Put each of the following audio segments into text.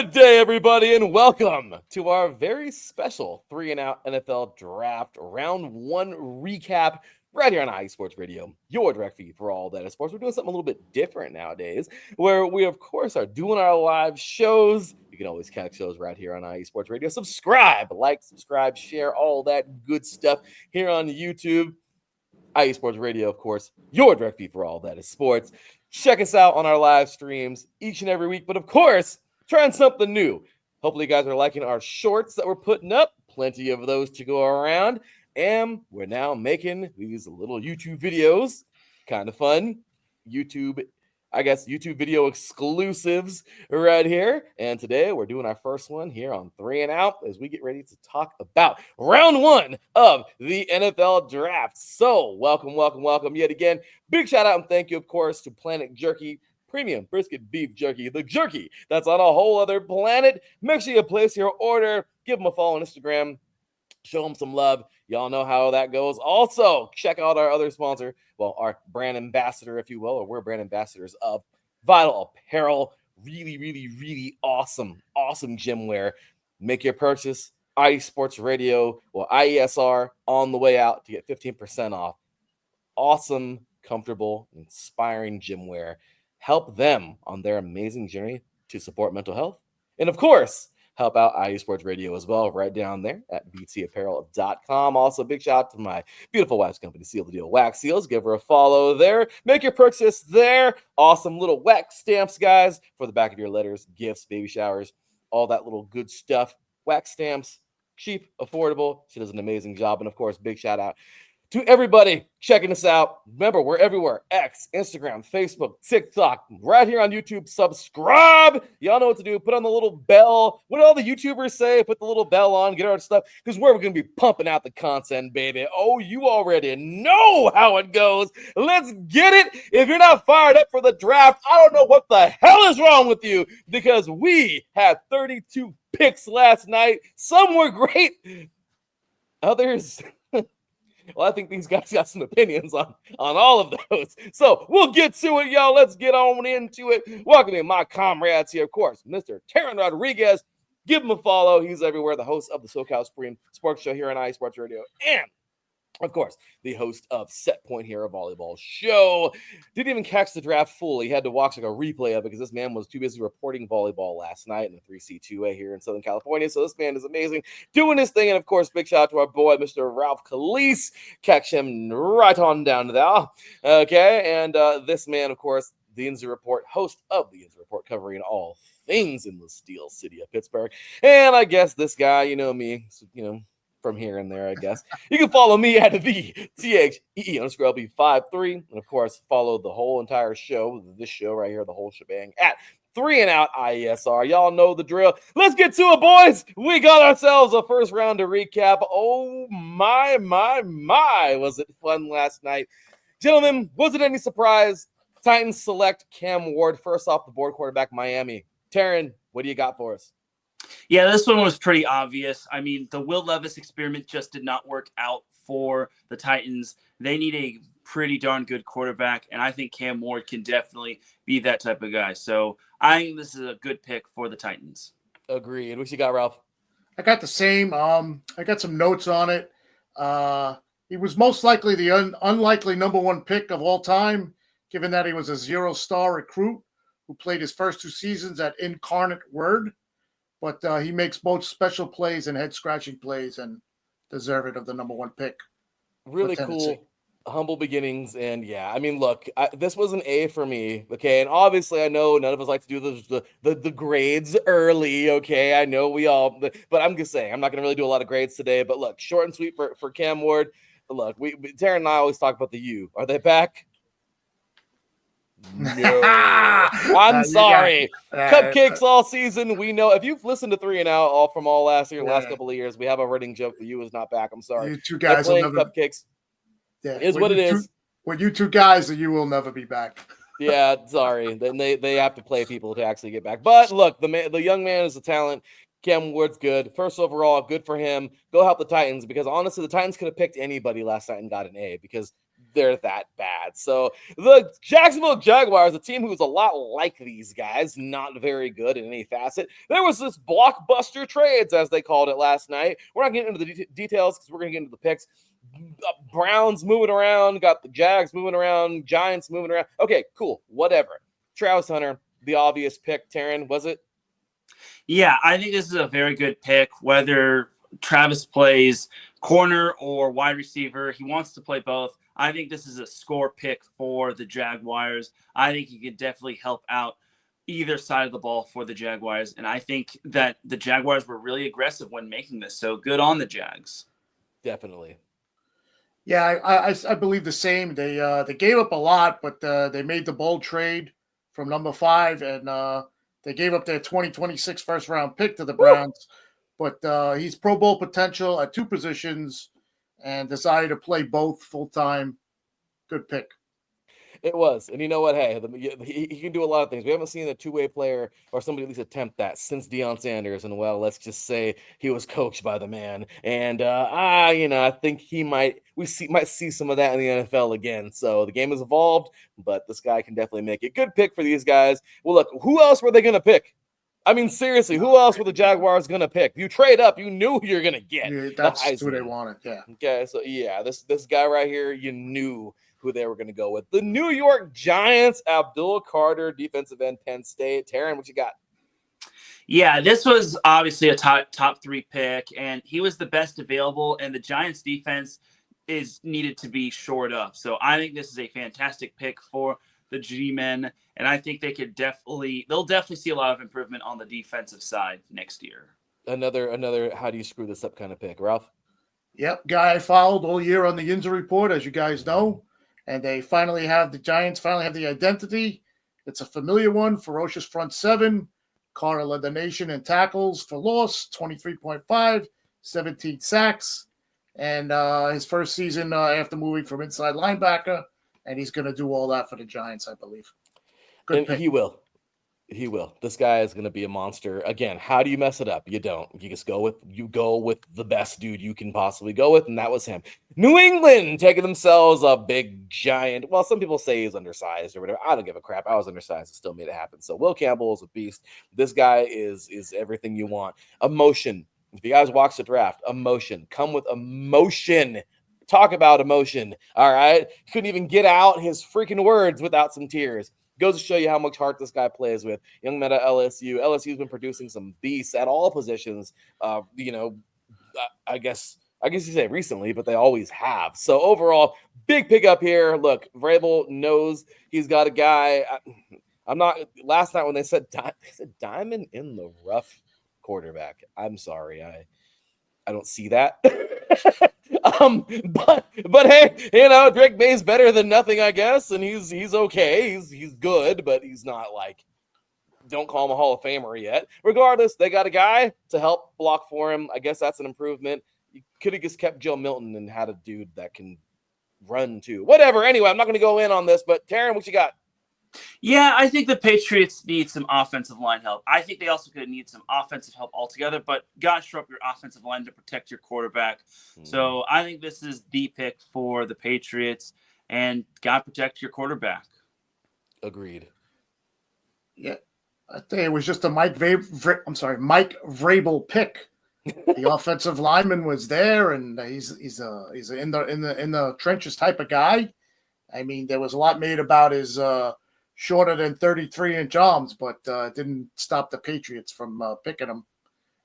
Good day, everybody, and welcome to our very special 3-and-Out NFL Draft Round 1 recap right here on IE Sports Radio, your direct feed for all that is sports. We're doing something a little bit different nowadays, where we, of course, are doing our live shows. You can always catch shows right here on IE Sports Radio. Subscribe, subscribe, share, all that good stuff here on YouTube. IE Sports Radio, of course, your direct feed for all that is sports. Check us out on our live streams each and every week, but of course, trying something new. Hopefully, you guys are liking our shorts that we're putting up. Plenty of those to go around. And we're now making these little YouTube videos. Kind of fun. YouTube video exclusives right here. And today we're doing our first one here on 3-and-Out as we get ready to talk about round 1 of the NFL Draft. So welcome yet again. Big shout out and thank you, of course, to Planet Jerky. Premium brisket beef jerky, the jerky that's on a whole other planet. Make sure you place your order. Give them a follow on Instagram. Show them some love. Y'all know how that goes. Also, check out our other sponsor, well, our brand ambassador, if you will, or we're brand ambassadors of Vital Apparel. Really awesome gym wear. Make your purchase. IE Sports Radio, well, IESR on the way out to get 15% off. Awesome, comfortable, inspiring gym wear. Help them on their amazing journey to support mental health. And of course, help out IE Sports Radio as well, right down there at btapparel.com. Also, big shout out to my beautiful wax company, Seal the Deal Wax Seals. Give her a follow there. Make your purchase there. Awesome little wax stamps, guys, for the back of your letters, gifts, baby showers, all that little good stuff. Wax stamps, cheap, affordable. She does an amazing job. And of course, big shout out to everybody checking us out. Remember, we're everywhere. X, Instagram, Facebook, TikTok, right here on YouTube. Subscribe. Y'all know what to do. Put on the little bell. What do all the YouTubers say? Put the little bell on. Get our stuff. Because we're going to be pumping out the content, baby. Oh, you already know how it goes. Let's get it. If you're not fired up for the draft, I don't know what the hell is wrong with you. Because we had 32 picks last night. Some were great. Others... Well, I think these guys got some opinions on all of those. So we'll get to it, y'all. Let's get on into it. Welcome to my comrades here, of course, Mr. Teran Rodriguez. Give him a follow. He's everywhere. The host of the SoCal Supreme Sports Show here on IE Sports Radio. And, of course, the host of Set Point here, a volleyball show. Didn't even catch the draft fully. He had to watch like a replay of it because this man was too busy reporting volleyball last night in the 3C2A here in Southern California. So this man is amazing, doing his thing. And, of course, big shout out to our boy, Mr. Ralph Calise. Catch him right on down to there. Okay, and this man, of course, the Injury Report, host of the Injury Report, covering all things in the Steel City of Pittsburgh. And I guess this guy, you know me, from here and there, I guess. You can follow me at the THEE_LB53. And, of course, follow the whole entire show, this show right here, the whole shebang, at 3-and-Out IESR. Y'all know the drill. Let's get to it, boys. We got ourselves a first round to recap. Oh, my. Was it fun last night? Gentlemen, was it any surprise? Titans select Cam Ward, first off the board, quarterback, Miami. Teran, what do you got for us? Yeah, this one was pretty obvious. I mean, the Will Levis experiment just did not work out for the Titans. They need a pretty darn good quarterback, and I think Cam Ward can definitely be that type of guy. So I think this is a good pick for the Titans. Agreed. What you got, Ralph? I got the same. I got some notes on it. He was most likely the unlikely number 1 pick of all time, given that he was a 0-star recruit who played his first 2 seasons at Incarnate Word. But he makes both special plays and head-scratching plays and deserve it of the number 1 pick. Really cool, humble beginnings. And, yeah, I mean, look, this was an A for me, okay? And obviously I know none of us like to do the grades early, okay? I know we all – but I'm just saying, I'm not going to really do a lot of grades today. But, look, short and sweet for Cam Ward. Look, Teran and I always talk about the U. Are they back? No, I'm sorry. Cupcakes all season. We know if you've listened to 3-and-Out all from all last year, last couple of years, we have a running joke. The U is not back. I'm sorry. You two guys playing cupcakes. Is what it is. When you two guys, the U will never be back. Yeah, sorry. Then they have to play people to actually get back. But look, the young man is a talent. Cam Ward's good. First overall, good for him. Go help the Titans because honestly, the Titans could have picked anybody last night and got an A because they're that bad. So the Jacksonville Jaguars, a team who's a lot like these guys, not very good in any facet. There was this blockbuster trades, as they called it last night. We're not getting into the details because we're going to get into the picks. Browns moving around, got the Jags moving around, Giants moving around. Okay, cool, whatever. Travis Hunter, the obvious pick. Teran, was it? Yeah, I think this is a very good pick, whether Travis plays corner or wide receiver. He wants to play both. I think this is a score pick for the Jaguars. I think he could definitely help out either side of the ball for the Jaguars. And I think that the Jaguars were really aggressive when making this. So good on the Jags. Definitely. Yeah, I believe the same. They gave up a lot, but they made the bold trade from number 5, and they gave up their 2026 first round pick to the Browns. But he's Pro Bowl potential at 2 positions and decided to play both full time. Good pick. It was. And you know what? Hey, he can do a lot of things. We haven't seen a two-way player or somebody at least attempt that since Deion Sanders. And, well, let's just say he was coached by the man. And, I think might see some of that in the NFL again. So the game has evolved, but this guy can definitely make it. Good pick for these guys. Well, look, who else were they going to pick? I mean, seriously, who else were the Jaguars going to pick? You trade up, you knew who you're going to get. Yeah, that's who they wanted, yeah. Okay, so, yeah, this guy right here, you knew who they were going to go with. The New York Giants, Abdul Carter, defensive end, Penn State. Teran, what you got? Yeah, this was obviously a top 3 pick, and he was the best available, and the Giants defense is needed to be shored up. So I think this is a fantastic pick for the G-men, and I think they'll definitely see a lot of improvement on the defensive side next year. Another how do you screw this up kind of pick, Ralph? Yep, guy I followed all year on the injury report, as you guys know. And the Giants finally have the identity. It's a familiar one, ferocious front 7. Carter led the nation in tackles for loss, 23.5, 17 sacks. And his first season after moving from inside linebacker. And he's going to do all that for the Giants, I believe. Good pick. He will. This guy is going to be a monster. Again, how do you mess it up? You don't. You go with the best dude you can possibly go with, and that was him. New England taking themselves a big giant. Well, some people say he's undersized or whatever. I don't give a crap. I was undersized and still made it happen. So Will Campbell is a beast. This guy is everything you want. Emotion. If you guys watch the draft, emotion. Come with emotion. Talk about emotion. All right. He couldn't even get out his freaking words without some tears. Goes to show you how much heart this guy plays with. Young man at LSU. LSU's been producing some beasts at all positions. I guess you say recently, but they always have. So overall, big pickup here. Look, Vrabel knows he's got a guy. Last night when they said diamond in the rough quarterback. I'm sorry, I don't see that. But hey, Drake May's better than nothing, I guess, and he's okay. He's good, but he's not like, don't call him a Hall of Famer yet. Regardless, they got a guy to help block for him. I guess that's an improvement. You could have just kept Joe Milton and had a dude that can run too. Whatever. Anyway, I'm not going to go in on this, but Teran, what you got? Yeah, I think the Patriots need some offensive line help. I think they also could need some offensive help altogether, but gotta shore up your offensive line to protect your quarterback. So I think this is the pick for the Patriots, and gotta protect your quarterback. Agreed. Yeah, I think it was just a Mike Vrabel pick. The offensive lineman was there, and he's in the trenches type of guy. I mean, there was a lot made about his shorter than 33-inch arms, but it didn't stop the Patriots from picking him.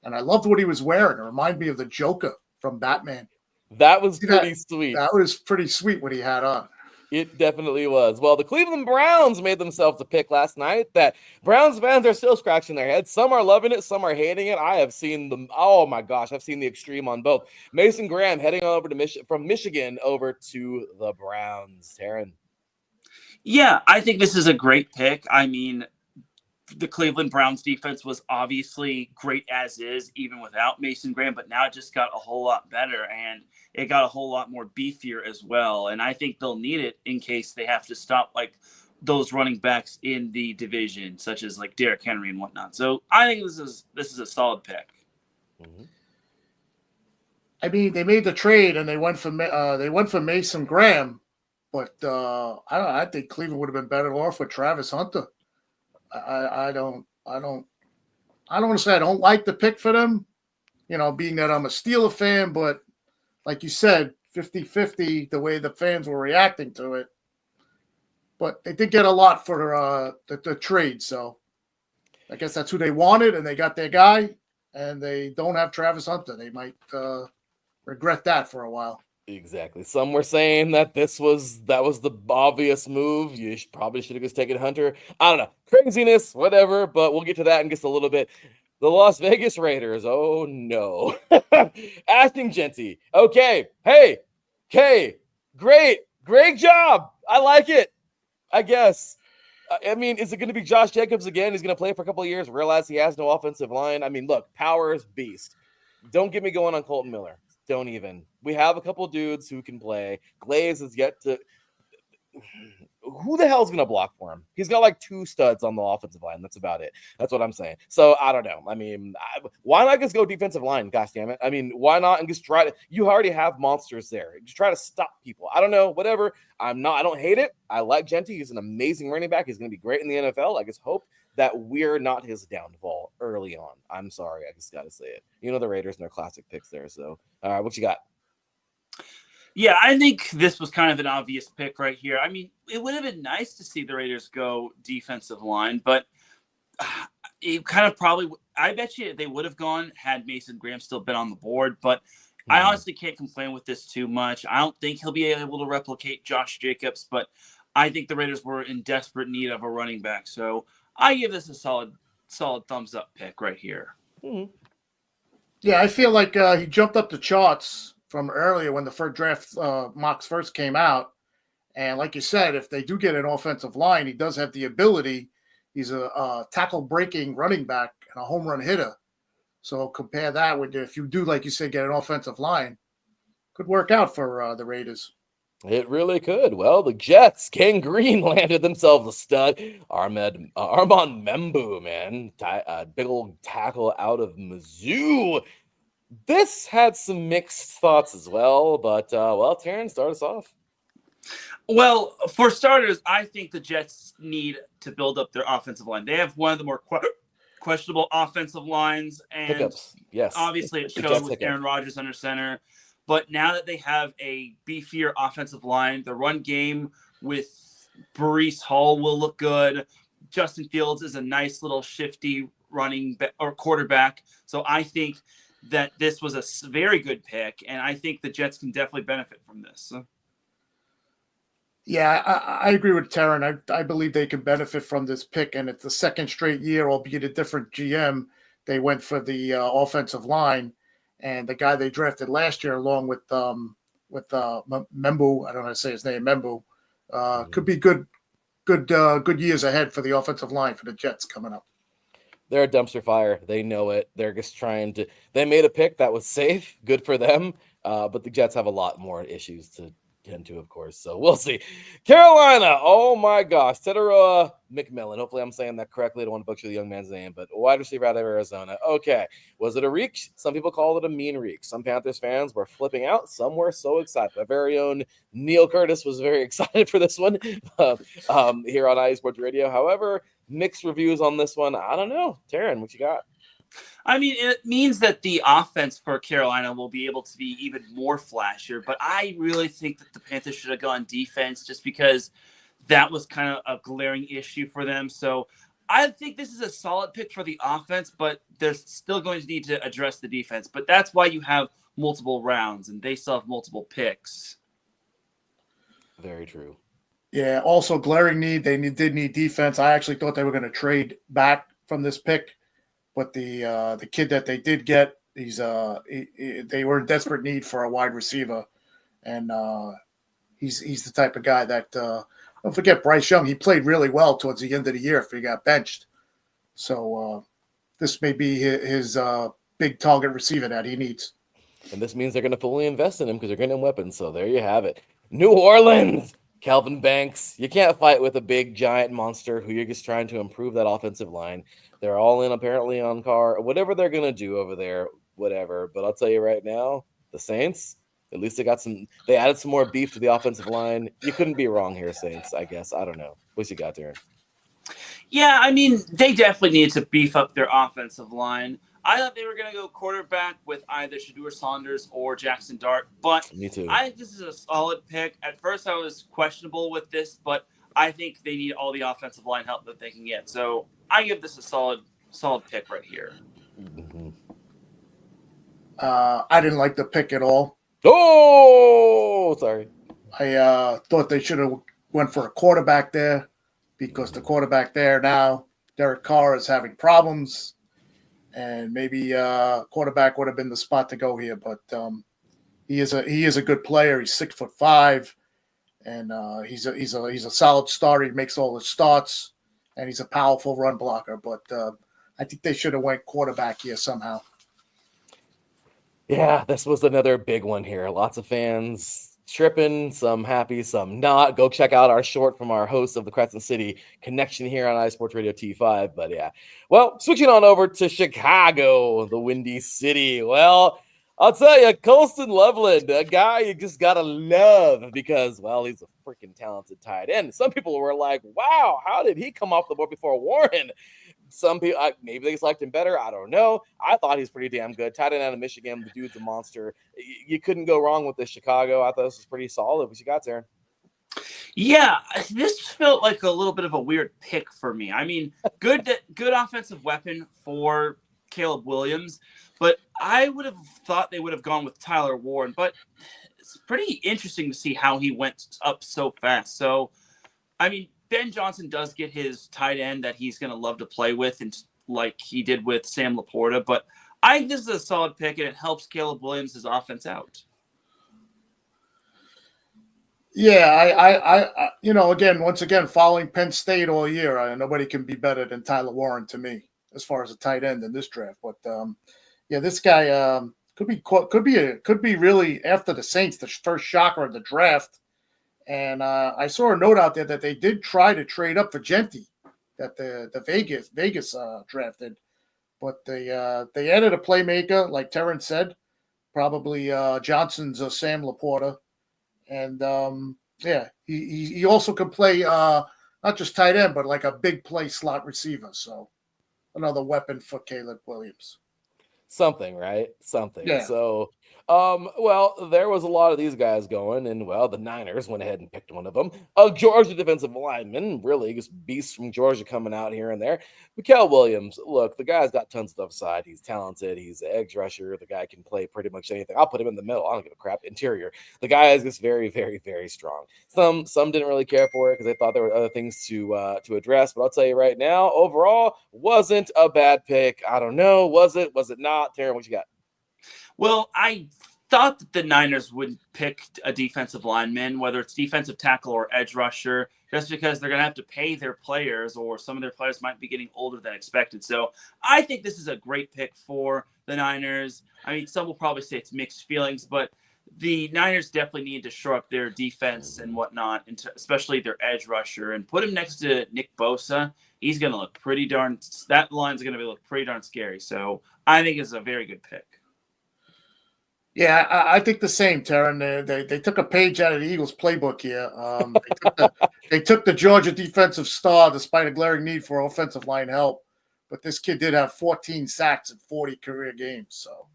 And I loved what he was wearing. It reminded me of the Joker from Batman. That was pretty sweet. That was pretty sweet what he had on. It definitely was. Well, the Cleveland Browns made themselves a pick last night that Browns fans are still scratching their heads. Some are loving it. Some are hating it. I have seen them. Oh, my gosh. I've seen the extreme on both. Mason Graham heading over to from Michigan over to the Browns. Teran. Yeah, I think this is a great pick. I mean, the Cleveland Browns defense was obviously great as is, even without Mason Graham, but now it just got a whole lot better, and it got a whole lot more beefier as well. And I think they'll need it in case they have to stop like those running backs in the division, such as like Derrick Henry and whatnot. So I think this is a solid pick. Mm-hmm. I mean, they made the trade and they went for Mason Graham, But I don't. I think Cleveland would have been better off with Travis Hunter. I don't want to say I don't like the pick for them. Being that I'm a Steeler fan, but like you said, 50-50 the way the fans were reacting to it. But they did get a lot for the trade, so I guess that's who they wanted, and they got their guy, and they don't have Travis Hunter. They might regret that for a while. Exactly. Some were saying that that was the obvious move. You probably should have just taken Hunter. I don't know. Craziness, whatever, but we'll get to that in just a little bit. The Las Vegas Raiders. Oh no. Ashton Genty. Okay. Hey. Great job. I like it. I guess. I mean, is it going to be Josh Jacobs again? He's going to play for a couple of years, realize he has no offensive line. I mean, look, Powers, beast. Don't get me going on Colton Miller. Don't even. We have a couple dudes who can play. Glaze is yet to. Who the hell's going to block for him? He's got like 2 studs on the offensive line. That's about it. That's what I'm saying. So I don't know. I mean, why not just go defensive line? Gosh damn it. I mean, why not and just try to? You already have monsters there. Just try to stop people. I don't know. Whatever. I don't hate it. I like Genty. He's an amazing running back. He's going to be great in the NFL. I just hope that we're not his downfall early on. I'm sorry. I just got to say it. The Raiders and their classic picks there. So, all right, what you got? Yeah, I think this was kind of an obvious pick right here. I mean, it would have been nice to see the Raiders go defensive line, but it kind of probably – I bet you they would have gone had Mason Graham still been on the board, but I honestly can't complain with this too much. I don't think he'll be able to replicate Josh Jacobs, but I think the Raiders were in desperate need of a running back. So I give this a solid thumbs-up pick right here. Mm-hmm. Yeah, I feel like he jumped up the charts from earlier when the first draft mocks first came out. And like you said, if they do get an offensive line, he does have the ability. He's a tackle-breaking running back and a home run hitter. So compare that with if you do, like you said, get an offensive line. Could work out for the Raiders. It really could. Well, the Jets, King Green landed themselves a stud. Armand Membu, man. Big old tackle out of Mizzou. This had some mixed thoughts as well, but, Teran, start us off. Well, for starters, I think the Jets need to build up their offensive line. They have one of the more questionable offensive lines, and Hiccups. Yes. obviously it showed with Teran Rodriguez under center. But now that they have a beefier offensive line, the run game with Breece Hall will look good. Justin Fields is a nice little shifty running or quarterback. So I think that this was a very good pick, and I think the Jets can definitely benefit from this. Yeah, I agree with Teran. I believe they can benefit from this pick, and it's the second straight year, albeit a different GM. They went for the offensive line, and the guy they drafted last year, along with Membu, I don't know how to say his name, Membu, could be good years ahead for the offensive line for the Jets coming up. They're a dumpster fire. They know it. They're just trying to. They made a pick that was safe, good for them. But the Jets have a lot more issues to tend to, of course. So we'll see. Carolina. Oh my gosh. Teran McMillan. Hopefully I'm saying that correctly. I don't want to butcher the young man's name, but wide receiver out of Arizona. Okay. Was it a reach? Some people call it a mean reach. Some Panthers fans were flipping out. Some were so excited. My very own Neil Curtis was very excited for this one here on iSports Radio. However, mixed reviews on this one. I don't know. Teran, what you got? I mean, it means that the offense for Carolina will be able to be even more flashier, but I really think that the Panthers should have gone defense just because that was kind of a glaring issue for them. So I think this is a solid pick for the offense, but they're still going to need to address the defense. But that's why you have multiple rounds, and they still have multiple picks. Very true. Yeah, also glaring need. They did need defense. I actually thought they were going to trade back from this pick. But the kid that they did get, they were in desperate need for a wide receiver, and he's the type of guy that don't forget Bryce Young. He played really well towards the end of the year if he got benched. So this may be his big target receiver that he needs. And this means they're going to fully invest in him because they're getting him weapons. So there you have it. New Orleans. Kelvin Banks. You can't fight with a big giant monster who you're just trying to improve that offensive line. They're all in apparently on Carr. Whatever they're going to do over there, whatever. But I'll tell you right now, the Saints, At least they added some more beef to the offensive line. You couldn't be wrong here, Saints, I guess. I don't know. What's you got, Darren? Yeah, I mean, they definitely need to beef up their offensive line. I thought they were going to go quarterback with either Shedeur Saunders or Jackson Dart, but Me too. I think this is a solid pick. At first, I was questionable with this, but I think they need all the offensive line help that they can get. So I give this a solid pick right here. Mm-hmm. I didn't like the pick at all. Oh, sorry. I thought they should have went for a quarterback there because the quarterback there now, Derek Carr, is having problems, and maybe quarterback would have been the spot to go here. But he is a good player. He's 6'5", and he's a solid starter. He makes all his starts, and he's a powerful run blocker. But I think they should have went quarterback here somehow. Yeah, this was another big one here. Lots of fans tripping, some happy, some not. Go check out our short from our host of the Crescent City Connection here on iSports Radio T5. But yeah, well, switching on over to Chicago, the Windy City. Well, I'll tell you, Colston Loveland, a guy you just gotta love because, well, he's a freaking talented tight end. Some people were like, wow, how did he come off the board before Warren? Some people, maybe they just liked him better. I don't know. I thought he's pretty damn good. Tight end out of Michigan. The dude's a monster. You couldn't go wrong with this Chicago. I thought this was pretty solid. What you got, Teran? Yeah, this felt like a little bit of a weird pick for me. I mean, good offensive weapon for Caleb Williams, but I would have thought they would have gone with Tyler Warren. But it's pretty interesting to see how he went up so fast. So, I mean, Ben Johnson does get his tight end that he's going to love to play with, and like he did with Sam Laporta. But I think this is a solid pick, and it helps Caleb Williams' offense out. Yeah, I once again, following Penn State all year, nobody can be better than Tyler Warren to me as far as a tight end in this draft. But yeah, this guy could be really after the Saints, the first shocker of the draft. And I saw a note out there that they did try to trade up for Genti, that the Vegas drafted, but they added a playmaker, like Teran said, probably Johnson's Sam Laporta, and yeah, he also can play not just tight end, but like a big play slot receiver. So another weapon for Caleb Williams. Something, right? Something. Yeah. So, well, there was a lot of these guys going, and well, the Niners went ahead and picked one of them. A Georgia defensive lineman, really just beasts from Georgia coming out here and there. Mikael Williams, look, the guy's got tons of upside. He's talented. He's an edge rusher. The guy can play pretty much anything. I'll put him in the middle. I don't give a crap. Interior. The guy is just very, very, very strong. Some didn't really care for it because they thought there were other things to address. But I'll tell you right now, overall, wasn't a bad pick. I don't know. Was it? Was it not? Teran, what you got? Well, I thought that the Niners would pick a defensive lineman, whether it's defensive tackle or edge rusher, just because they're going to have to pay their players, or some of their players might be getting older than expected. So I think this is a great pick for the Niners. I mean, some will probably say it's mixed feelings, but the Niners definitely need to shore up their defense and whatnot, especially their edge rusher, and put him next to Nick Bosa. He's going to look pretty darn – that line's going to look pretty darn scary. So I think it's a very good pick. Yeah, I think the same, Teran. They took a page out of the Eagles playbook here. They took the Georgia defensive star despite a glaring need for offensive line help. But this kid did have 14 sacks in 40 career games. So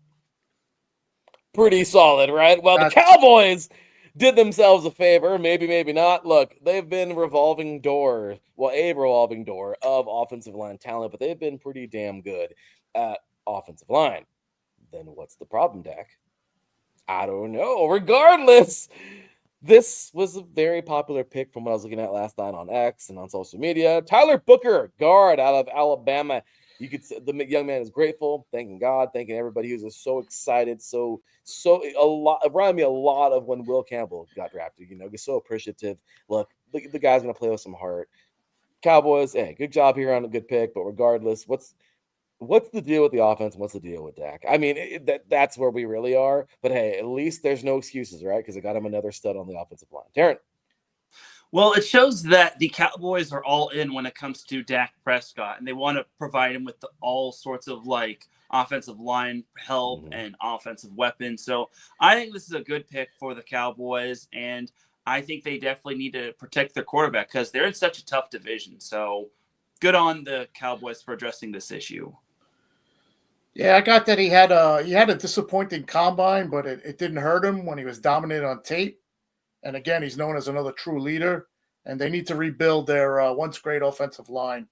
pretty solid, right? Well, the Cowboys did themselves a favor, maybe not. Look, they've been a revolving door of offensive line talent, but they've been pretty damn good at offensive line. Then what's the problem, Dak? I don't know. Regardless, this was a very popular pick from what I was looking at last night on X and on social media. Tyler Booker, guard out of Alabama. You could say the young man is grateful, thanking God, thanking everybody. He was just so excited, so a lot. It reminded me a lot of when Will Campbell got drafted. He's so appreciative. Look, the guy's gonna play with some heart. Cowboys, hey, good job here on a good pick. But regardless, what's the deal with the offense? And what's the deal with Dak? I mean, that's where we really are. But hey, at least there's no excuses, right? Because I got him another stud on the offensive line. Teran. Well, it shows that the Cowboys are all in when it comes to Dak Prescott, and they want to provide him with all sorts of offensive line help and offensive weapons. So I think this is a good pick for the Cowboys, and I think they definitely need to protect their quarterback because they're in such a tough division. So good on the Cowboys for addressing this issue. Yeah, I got that he had a disappointing combine, but it didn't hurt him when he was dominated on tape. And again, he's known as another true leader. And they need to rebuild their once great offensive line.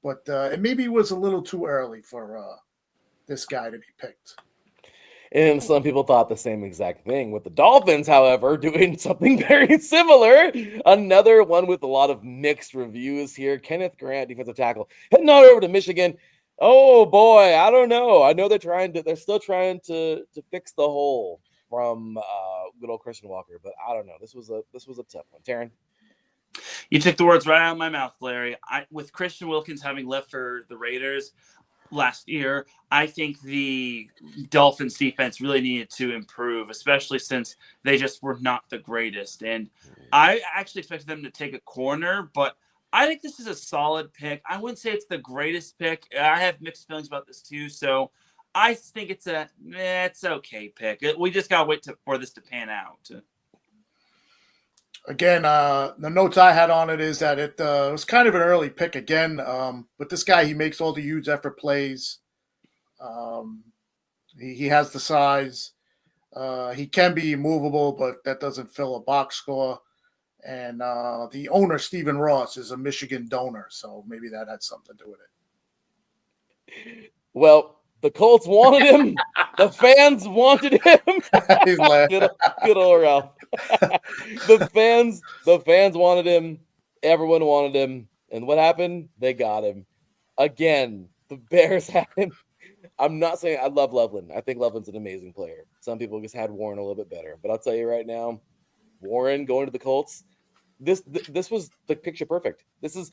But it maybe was a little too early for this guy to be picked. And some people thought the same exact thing with the Dolphins, however, doing something very similar. Another one with a lot of mixed reviews here. Kenneth Grant, defensive tackle, heading on over to Michigan. Oh boy, I don't know. I know they're still trying to fix the hole from good old Christian Walker, but I don't know. This was a tough one. Teran? You took the words right out of my mouth, Larry. With Christian Wilkins having left for the Raiders last year, I think the Dolphins defense really needed to improve, especially since they just were not the greatest. And I actually expected them to take a corner, but I think this is a solid pick. I wouldn't say it's the greatest pick. I have mixed feelings about this too. So I think it's okay pick. We just got to wait for this to pan out. Again, the notes I had on it is that it was kind of an early pick again. But this guy, he makes all the huge effort plays. He has the size. He can be movable, but that doesn't fill a box score. And the owner, Stephen Ross, is a Michigan donor, so maybe that had something to do with it. Well, the Colts wanted him. The fans wanted him. He's laughing. Good old Ralph. The fans wanted him. Everyone wanted him. And what happened? They got him. Again, the Bears had him. I'm not saying I love Loveland. I think Loveland's an amazing player. Some people just had Warren a little bit better. But I'll tell you right now, Warren going to the Colts, this was the picture perfect. This is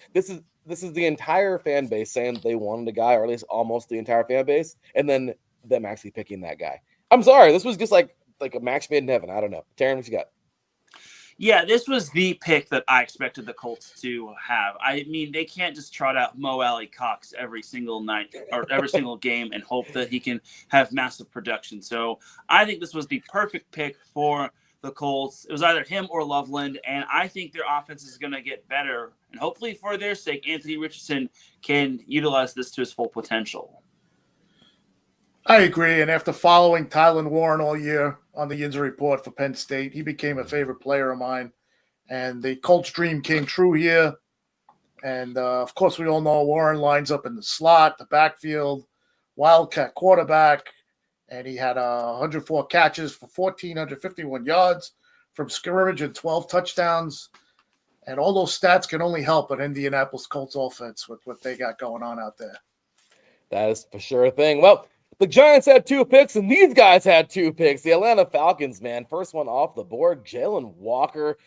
the entire fan base saying they wanted a guy, or at least almost the entire fan base, and then them actually picking that guy. I'm sorry, this was just like a match made in heaven. I don't know. Teran, what you got? Yeah, this was the pick that I expected the Colts to have. I mean, they can't just trot out Mo Alley Cox every single night or every single game and hope that he can have massive production. So I think this was the perfect pick for the Colts. It was either him or Loveland, and I think their offense is going to get better. And hopefully for their sake, Anthony Richardson can utilize this to his full potential. I agree. And after following Tylan Warren all year on the injury report for Penn State, he became a favorite player of mine. And the Colts dream came true here. And, of course, we all know Warren lines up in the slot, the backfield, wildcat quarterback. And he had 104 catches for 1,451 yards from scrimmage and 12 touchdowns. And all those stats can only help an Indianapolis Colts offense with what they got going on out there. That is for sure a thing. Well, the Giants had 2 picks, and these guys had 2 picks. The Atlanta Falcons, man, first one off the board, Jalen Walker,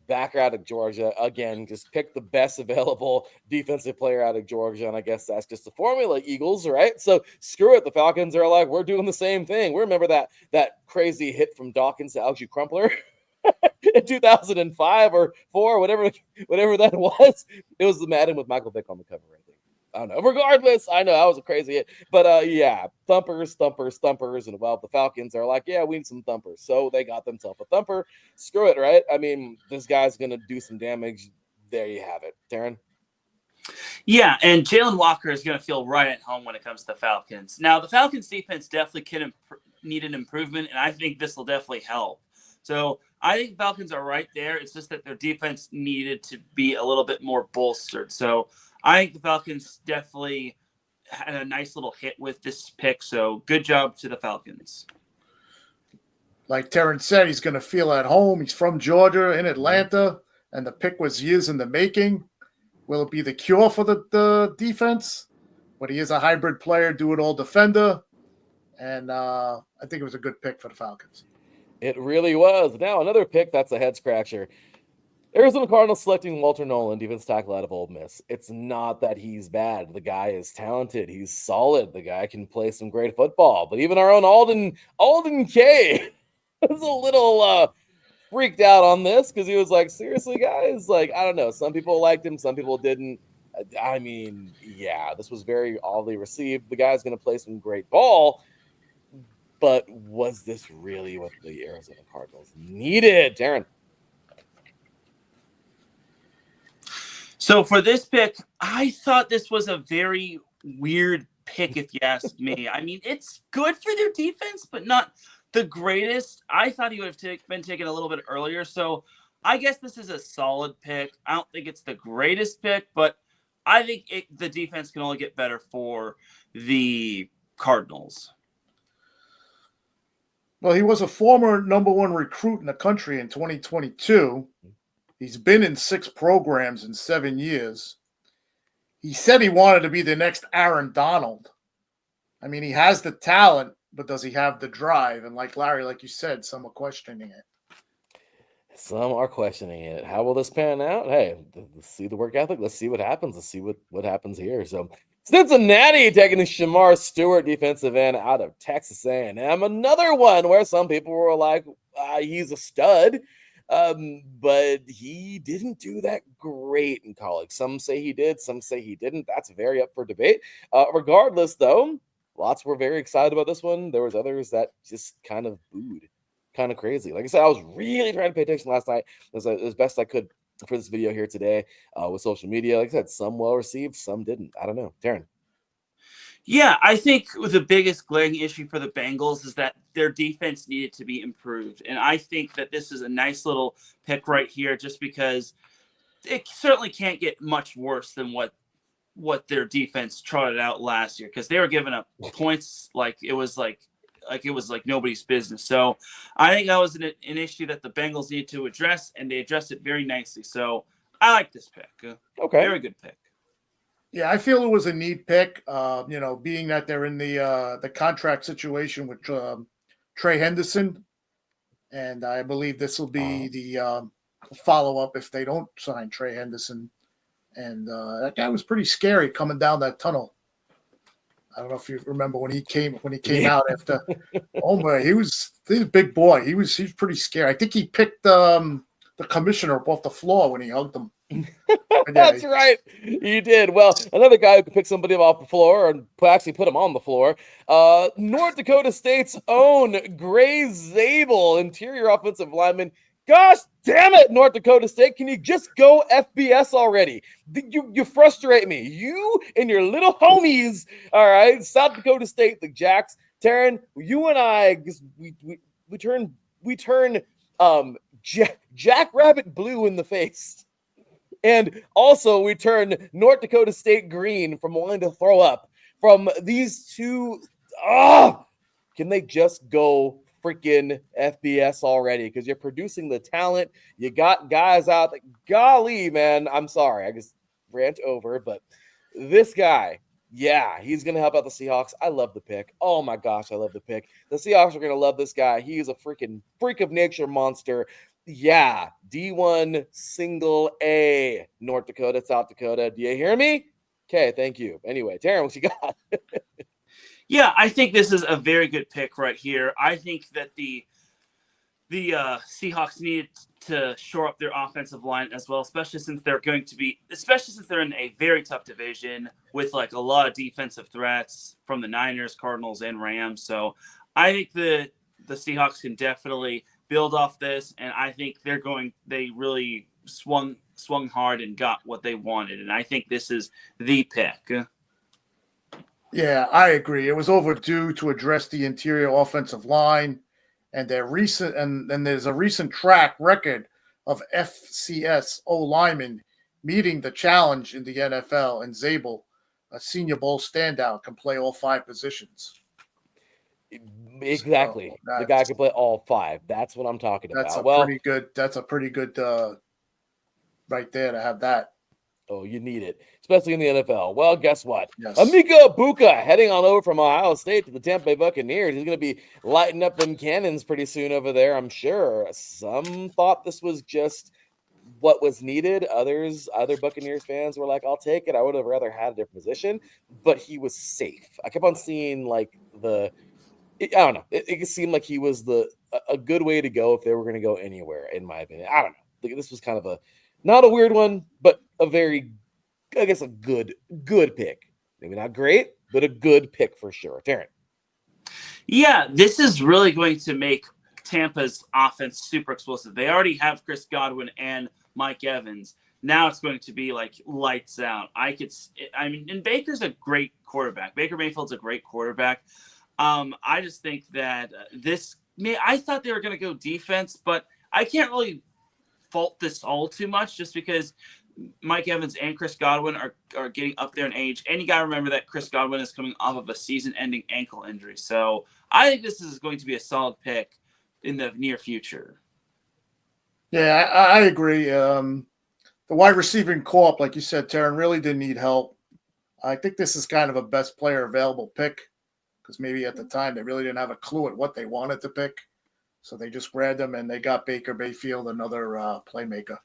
backer out of Georgia. Again, just pick the best available defensive player out of Georgia, and I guess that's just the formula, Eagles, right? So screw it. The Falcons are like, we're doing the same thing. We remember that crazy hit from Dawkins to Algie Crumpler in 2005 or 4, whatever that was. It was the Madden with Michael Vick on the cover, I think. I don't know. Regardless, I know that was a crazy hit. But yeah, thumpers. And well, the Falcons are like, yeah, we need some thumpers. So they got themselves a thumper. Screw it, right? I mean, this guy's going to do some damage. There you have it. Teran? Yeah, and Jalen Walker is going to feel right at home when it comes to the Falcons. Now, the Falcons defense definitely need an improvement, and I think this will definitely help. So I think Falcons are right there. It's just that their defense needed to be a little bit more bolstered. So I think the Falcons definitely had a nice little hit with this pick. So good job to the Falcons. Like Teran said, he's going to feel at home. He's from Georgia in Atlanta, and the pick was years in the making. Will it be the cure for the defense? But he is a hybrid player, do-it-all defender. And I think it was a good pick for the Falcons. It really was. Now, another pick that's a head-scratcher. Arizona Cardinals selecting Walter Nolan, defense tackle out of Ole Miss. It's not that he's bad. The guy is talented. He's solid. The guy can play some great football. But even our own Alden K is a little freaked out on this because he was like, seriously, guys? Like, I don't know. Some people liked him, some people didn't. I mean, yeah, this was very oddly received. The guy's going to play some great ball, but was this really what the Arizona Cardinals needed, Teran? So for this pick, I thought this was a very weird pick, if you ask me. I mean, it's good for their defense, but not the greatest. I thought he would have been taken a little bit earlier. So I guess this is a solid pick. I don't think it's the greatest pick, but I think the defense can only get better for the Cardinals. Well, he was a former number one recruit in the country in 2022. He's been in 6 programs in 7 years. He said he wanted to be the next Aaron Donald. I mean, he has the talent, but does he have the drive? And like Larry, like you said, some are questioning it. Some are questioning it. How will this pan out? Hey, let's see the work ethic. Let's see what happens. Let's see what happens here. So Cincinnati taking Shamar Stewart, defensive end out of Texas A&M. Another one where some people were like, he's a stud. But he didn't do that great in college. Some say he did, some say he didn't. That's very up for debate. Regardless, though, lots were very excited about this one. There was others that just kind of booed. Kind of crazy. Like I said, I was really trying to pay attention last night as best I could for this video here today with social media. Like I said, some well received, some didn't. I don't know. Teran. Yeah, I think the biggest glaring issue for the Bengals is that their defense needed to be improved. And I think that this is a nice little pick right here just because it certainly can't get much worse than what their defense trotted out last year because they were giving up points like it was like nobody's business. So I think that was an issue that the Bengals needed to address, and they addressed it very nicely. So I like this pick. Okay. Very good pick. Yeah, I feel it was a neat pick. Being that they're in the contract situation with Trey Henderson, and I believe this will be the follow-up if they don't sign Trey Henderson. And that guy was pretty scary coming down that tunnel. I don't know if you remember when he came out after. Oh man, he was a big boy. He was pretty scary. I think he picked the commissioner up off the floor when he hugged him. That's right. You did. Well, another guy who could pick somebody up off the floor and actually put him on the floor. North Dakota State's own Gray Zabel, interior offensive lineman. Gosh damn it, North Dakota State. Can you just go FBS already? You frustrate me. You and your little homies, all right? South Dakota State, the Jacks. Teran, you and I, we turn Jack Rabbit blue in the face. And also, we turn North Dakota State green from wanting to throw up from these two. Can they just go freaking FBS already? Because you're producing the talent. You got guys out. Golly, man. I'm sorry. I just rant over. But this guy, yeah, he's going to help out the Seahawks. I love the pick. Oh, my gosh, I love the pick. The Seahawks are going to love this guy. He is a freaking freak of nature monster. Yeah, D1 single A, North Dakota, South Dakota. Do you hear me? Okay, thank you. Anyway, Teran, what you got? Yeah, I think this is a very good pick right here. I think that the Seahawks needed to shore up their offensive line as well, especially since they're in a very tough division with like a lot of defensive threats from the Niners, Cardinals, and Rams. So I think the Seahawks can definitely build off this, and I think they really swung hard and got what they wanted, and I think this is the pick. Yeah, I agree. It was overdue to address the interior offensive line, and there's a recent track record of FCS O linemen meeting the challenge in the NFL, and Zabel, a Senior Bowl standout, can play all 5 positions. Exactly. So the guy can play all 5. That's what I'm talking about. That's a pretty good right there to have that. Oh, you need it, especially in the NFL. Well, guess what? Yes. Emeka Egbuka heading on over from Ohio State to the Tampa Bay Buccaneers. He's going to be lighting up them cannons pretty soon over there, I'm sure. Some thought this was just what was needed. Other Buccaneers fans were like, I'll take it. I would have rather had a different position, but he was safe. I kept on seeing like the I don't know. It seemed like he was a good way to go if they were going to go anywhere, in my opinion. I don't know. This was kind of not a weird one, but a very, I guess, a good pick. Maybe not great, but a good pick for sure. Teran. Yeah, this is really going to make Tampa's offense super explosive. They already have Chris Godwin and Mike Evans. Now it's going to be like lights out. And Baker's a great quarterback. Baker Mayfield's a great quarterback. I just think that I thought they were going to go defense, but I can't really fault this all too much just because Mike Evans and Chris Godwin are getting up there in age. And you got to remember that Chris Godwin is coming off of a season-ending ankle injury. So I think this is going to be a solid pick in the near future. Yeah, I agree. The wide receiving corps, like you said, Teran, really did need help. I think this is kind of a best player available pick because maybe at the time they really didn't have a clue at what they wanted to pick. So they just grabbed him and they got Baker Mayfield, another playmaker.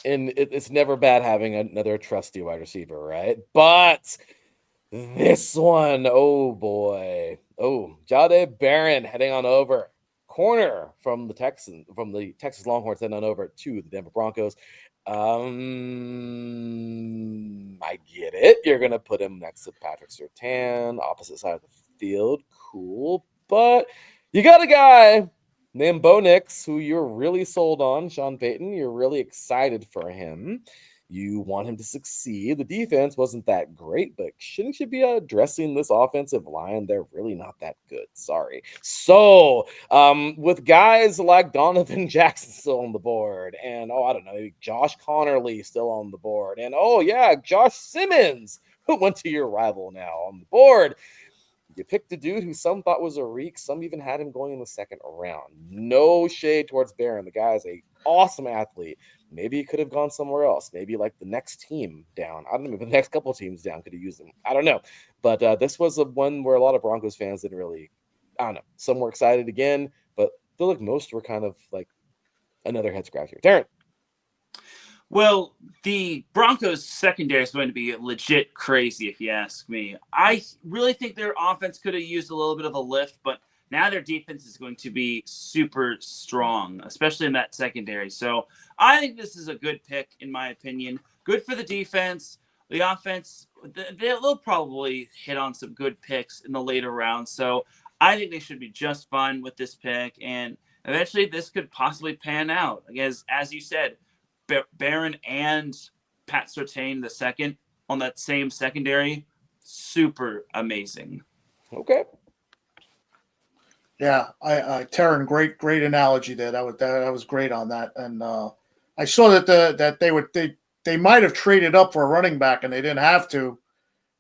And it's never bad having another trusty wide receiver, right? But this one, oh boy. Oh, Jahdae Barron heading on over. Corner from the Texas Longhorns heading on over to the Denver Broncos. I get it. You're going to put him next to Patrick Surtain, opposite side of the field. Cool. But you got a guy named Bo Nix, who you're really sold on, Sean Payton. You're really excited for him. You want him to succeed. The defense wasn't that great, but shouldn't you be addressing this offensive line? They're really not that good. Sorry. So, with guys like Donovan Jackson still on the board, and I don't know, maybe Josh Connerly still on the board, and Josh Simmons, who went to your rival now on the board. You picked a dude who some thought was a reek. Some even had him going in the second round. No shade towards Barron. The guy is an awesome athlete. Maybe he could have gone somewhere else. Maybe like the next team down. I don't know. The next couple teams down could have used him. I don't know. But this was one where a lot of Broncos fans didn't really, I don't know. Some were excited again, but I feel like most were kind of like another head scratcher. Teran. Well, the Broncos secondary is going to be legit crazy, if you ask me. I really think their offense could have used a little bit of a lift, but now their defense is going to be super strong, especially in that secondary. So I think this is a good pick, in my opinion. Good for the defense. The offense, they'll probably hit on some good picks in the later rounds. So I think they should be just fine with this pick. And eventually this could possibly pan out. As you said, Barron and Pat Surtain the second on that same secondary, super amazing. Okay. Yeah, Teran, great analogy there. That was great on that. And I saw that they might have traded up for a running back and they didn't have to,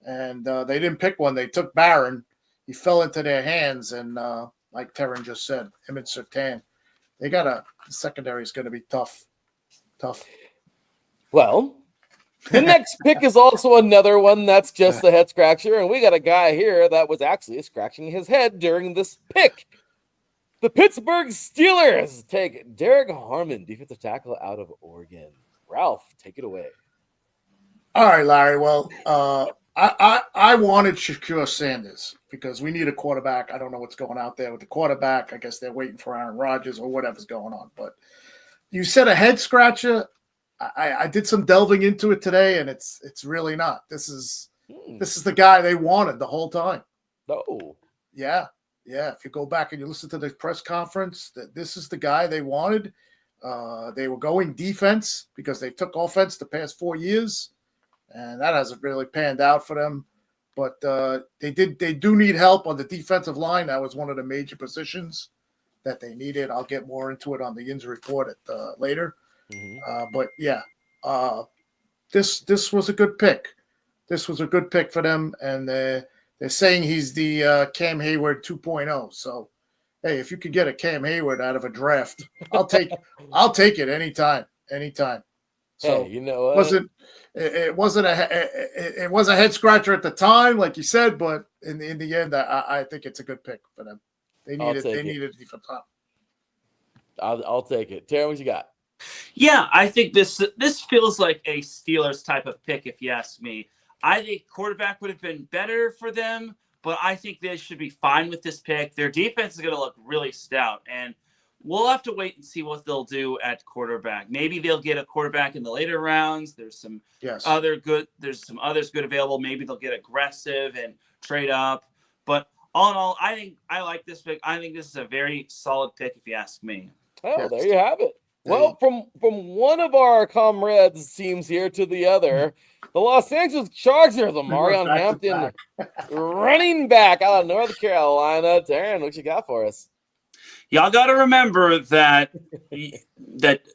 and they didn't pick one. They took Barron. He fell into their hands, and like Teran just said, him and Surtain, the secondary is going to be tough. Well, the next pick is also another one that's just a head scratcher, and we got a guy here that was actually scratching his head during this pick. The Pittsburgh Steelers take Derek Harmon, defensive tackle out of Oregon. Ralph, take it away. All right, Larry. Well, I wanted Shakur Sanders because we need a quarterback. I don't know what's going out there with the quarterback. I guess they're waiting for Aaron Rodgers or whatever's going on, but you said a head scratcher. I did some delving into it today, and it's really not. This is the guy they wanted the whole time. Oh, yeah. If you go back and you listen to the press conference, this is the guy they wanted. They were going defense because they took offense the past 4 years, and that hasn't really panned out for them. But they do need help on the defensive line. That was one of the major positions that they needed. I'll get more into it on the injury report later. Mm-hmm. But yeah, this was a good pick. This was a good pick for them, and they're saying he's the Cam Hayward 2.0. So, hey, if you could get a Cam Hayward out of a draft, I'll take it anytime. So hey, you know what? It was a head scratcher at the time, like you said, but in the end, I think it's a good pick for them. They needed a defense top. I'll take it. Teran, what you got? Yeah, I think this feels like a Steelers type of pick, if you ask me. I think quarterback would have been better for them, but I think they should be fine with this pick. Their defense is going to look really stout, and we'll have to wait and see what they'll do at quarterback. Maybe they'll get a quarterback in the later rounds. There's some others good available. Maybe they'll get aggressive and trade up. But all in all, I think I like this pick. I think this is a very solid pick, if you ask me. Oh, there you have it. Well, from one of our comrades' teams here to the other, the Los Angeles Chargers, Omarion Hampton, running back out of North Carolina. Teran, what you got for us? Y'all got to remember that Jim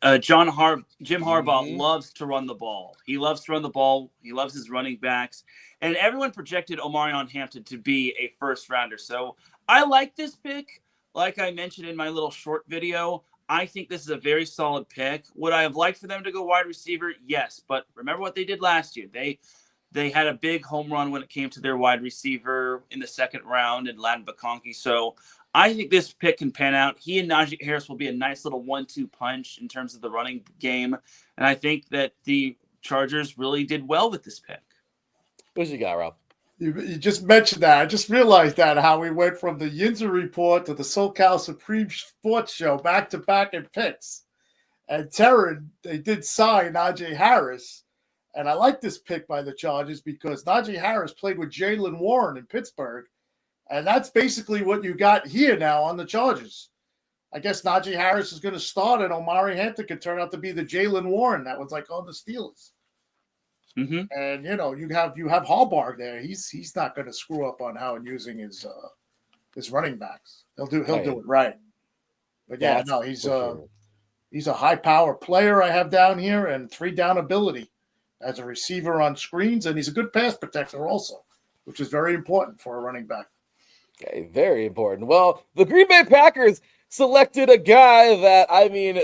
Harbaugh loves to run the ball. He loves to run the ball. He loves his running backs. And everyone projected Omarion Hampton to be a first rounder. So I like this pick. Like I mentioned in my little short video, I think this is a very solid pick. Would I have liked for them to go wide receiver? Yes. But remember what they did last year. They had a big home run when it came to their wide receiver in the second round in Latin McConkey. So I think this pick can pan out. He and Najee Harris will be a nice little 1-2 punch in terms of the running game. And I think that the Chargers really did well with this pick. What you got, Ralph? You just mentioned that. I just realized that how we went from the Yinzer Report to the SoCal Supreme Sports Show back to back in picks. And Teran, they did sign Najee Harris. And I like this pick by the Chargers because Najee Harris played with Jaylen Warren in Pittsburgh. And that's basically what you got here now on the Chargers. I guess Najee Harris is going to start, and Omari Hampton could turn out to be the Jaylen Warren that was like on the Steelers. Mm-hmm. And you have Harbaugh there. He's not going to screw up on how using his running backs. He'll do it right. But yeah, he's a high power player I have down here, and 3-down ability as a receiver on screens, and he's a good pass protector also, which is very important for a running back. Okay, very important. Well, the Green Bay Packers selected a guy that,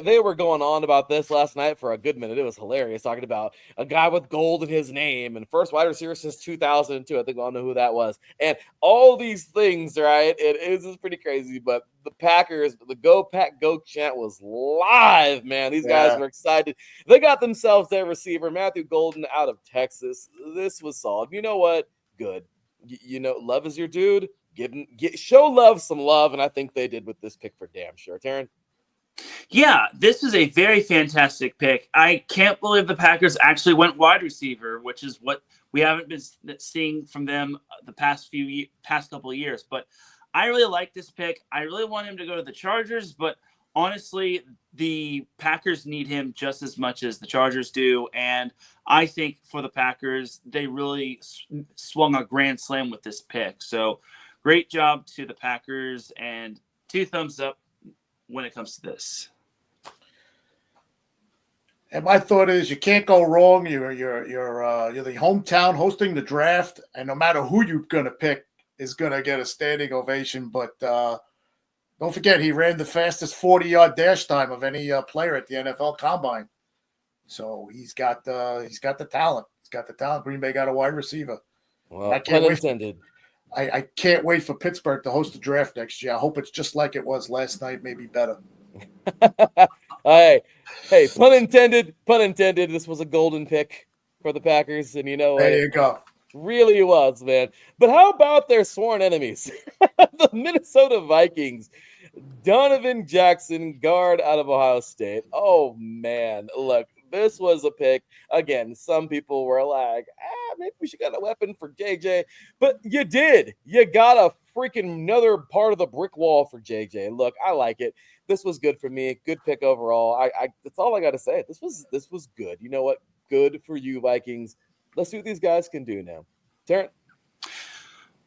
they were going on about this last night for a good minute. It was hilarious talking about a guy with gold in his name and first wide receiver since 2002. I think we all know who that was. And all these things, right? It is pretty crazy, but the Packers, the Go Pack Go chant was live, man. These guys were excited. They got themselves their receiver, Matthew Golden out of Texas. This was solid. You know what? Good. Love is your dude. Show love some love, and I think they did with this pick for damn sure. Teran? Yeah, this is a very fantastic pick. I can't believe the Packers actually went wide receiver, which is what we haven't been seeing from them the past couple of years. But I really like this pick. I really want him to go to the Chargers, but honestly, the Packers need him just as much as the Chargers do. And I think for the Packers, they really swung a grand slam with this pick. So great job to the Packers, and 2 thumbs up when it comes to this. And my thought is, you can't go wrong. You're the hometown hosting the draft, and no matter who you're going to pick is going to get a standing ovation. But don't forget, he ran the fastest 40-yard dash time of any player at the NFL Combine. So he's got the talent. He's got the talent. Green Bay got a wide receiver. Well, pun intended. I can't wait for Pittsburgh to host the draft next year. I hope it's just like it was last night, maybe better. Hey, pun intended. This was a golden pick for the Packers, and there you go. Really was, man. But how about their sworn enemies, the Minnesota Vikings? Donovan Jackson, guard out of Ohio State. Oh man, look. This was a pick. Again, some people were like, maybe we should get a weapon for JJ. But you did. You got a freaking another part of the brick wall for JJ. Look, I like it. This was good for me. Good pick overall. I that's all I got to say. This was good. You know what? Good for you, Vikings. Let's see what these guys can do now. Teran?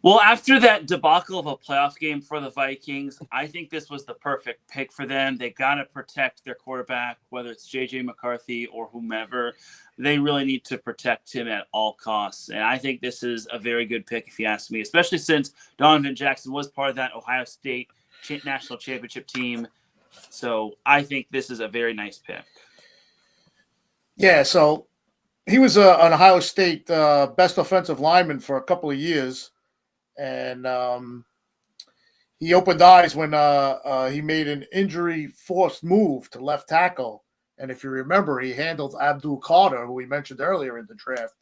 Well, after that debacle of a playoff game for the Vikings, I think this was the perfect pick for them. They got to protect their quarterback, whether it's J.J. McCarthy or whomever. They really need to protect him at all costs. And I think this is a very good pick, if you ask me, especially since Donovan Jackson was part of that Ohio State national championship team. So I think this is a very nice pick. Yeah, so he was an Ohio State best offensive lineman for a couple of years. And he opened eyes when he made an injury-forced move to left tackle. And if you remember, he handled Abdul Carter, who we mentioned earlier in the draft,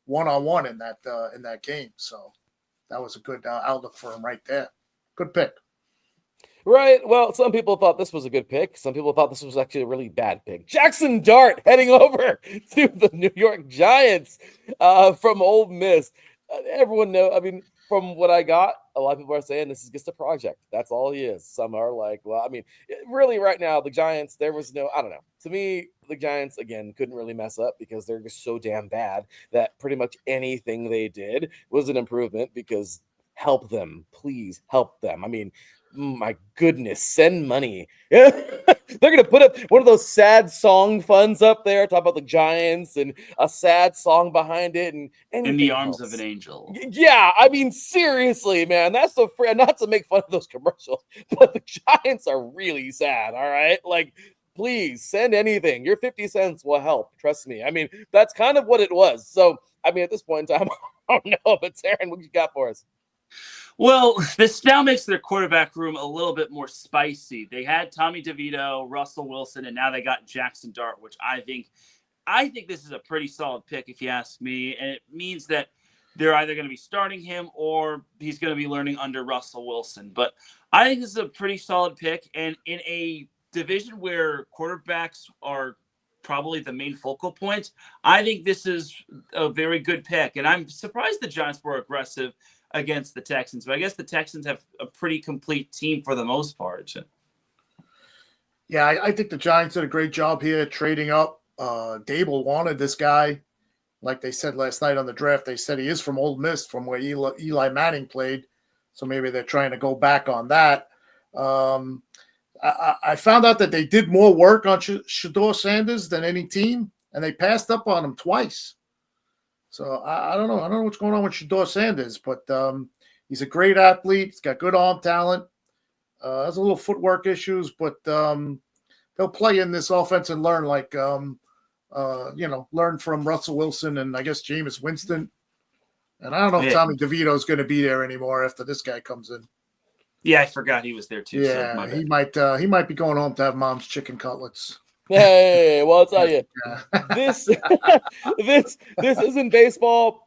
one-on-one in that game. So that was a good outlook for him right there. Good pick. Right. Well, some people thought this was a good pick. Some people thought this was actually a really bad pick. Jackson Dart heading over to the New York Giants from Ole Miss. Everyone know. I mean, from what I got, a lot of people are saying this is just a project. That's all he is. Some are like, well, I mean, really, right now, the Giants, there was no, I don't know. To me, the Giants, again, couldn't really mess up because they're just so damn bad that pretty much anything they did was an improvement because help them. Please help them. I mean, my goodness, send money. They're going to put up one of those sad song funds up there, talk about the Giants and a sad song behind it. And In the arms of an angel. Yeah, I mean, seriously, man, that's so free. Not to make fun of those commercials, but the Giants are really sad, all right? Like, please send anything. Your 50 cents will help. Trust me. I mean, that's kind of what it was. So, I mean, at this point in time, I don't know, but Teran, what you got for us? Well, this now makes their quarterback room a little bit more spicy. They had Tommy DeVito, Russell Wilson, and now they got Jackson Dart, which I think this is a pretty solid pick, if you ask me. And it means that they're either going to be starting him or he's going to be learning under Russell Wilson. But I think this is a pretty solid pick. And in a division where quarterbacks are probably the main focal point, I think this is a very good pick. And I'm surprised the Giants were aggressive against the Texans, but I guess the Texans have a pretty complete team for the most part. Yeah, I think the Giants did a great job here trading up. Dable wanted this guy. Like they said last night on the draft, they said he is from Ole Miss, from where Eli Manning played. So maybe they're trying to go back on that. I found out that they did more work on Shedeur Sanders than any team, and they passed up on him twice. So I don't know. I don't know what's going on with Shedeur Sanders, but he's a great athlete. He's got good arm talent. Has a little footwork issues, but he'll play in this offense and learn learn from Russell Wilson and I guess Jameis Winston. And I don't know if Tommy DeVito is going to be there anymore after this guy comes in. Yeah, I forgot he was there too. Yeah, so he might be going home to have mom's chicken cutlets. Hey, well, I'll tell you, this isn't baseball,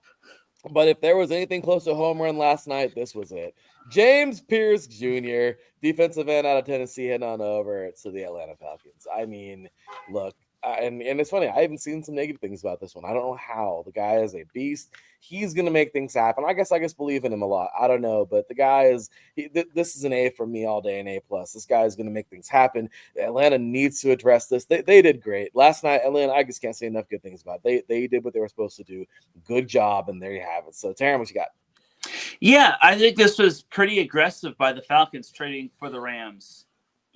but if there was anything close to a home run last night, this was it. James Pierce Jr., defensive end out of Tennessee, heading on over to the Atlanta Falcons. I mean, look, and it's funny, I haven't seen some negative things about this one. I don't know how. The guy is a beast. He's going to make things happen. I guess believe in him a lot. I don't know, but the guy is this is an A for me all day, an A+. This guy is going to make things happen. Atlanta needs to address this. They did great. Last night, Atlanta, I just can't say enough good things about it. They did what they were supposed to do. Good job, and there you have it. So, Teran, what you got? Yeah, I think this was pretty aggressive by the Falcons trading for the Rams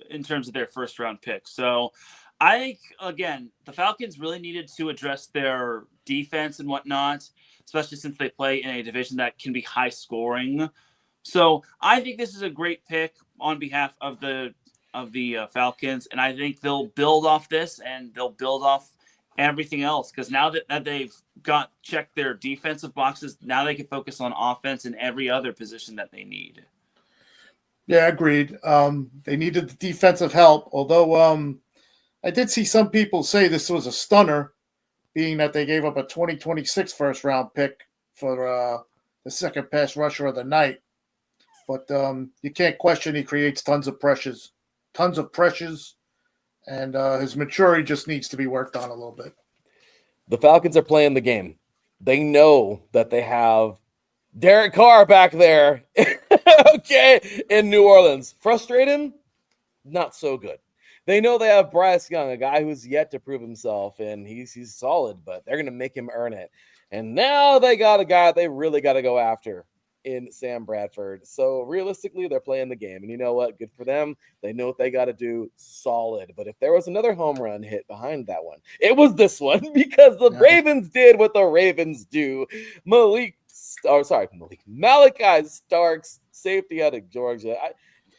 in terms of their first-round pick. So I think, again, the Falcons really needed to address their defense and whatnot, especially since they play in a division that can be high-scoring. So I think this is a great pick on behalf of the Falcons, and I think they'll build off this and they'll build off everything else because now that they've checked their defensive boxes, now they can focus on offense in every other position that they need. Yeah, agreed. They needed the defensive help, although I did see some people say this was a stunner, being that they gave up a 2026 first-round pick for the second pass rusher of the night. But you can't question he creates tons of pressures, and his maturity just needs to be worked on a little bit. The Falcons are playing the game. They know that they have Derek Carr back there, okay, in New Orleans. Frustrating? Not so good. They know they have Bryce Young, a guy who's yet to prove himself, and he's solid, but they're going to make him earn it. And now they got a guy they really got to go after in Sam Bradford. So realistically, they're playing the game. And you know what? Good for them. They know what they got to do. Solid. But if there was another home run hit behind that one, it was this one because the Ravens did what the Ravens do. Malachi Starks, safety out of Georgia.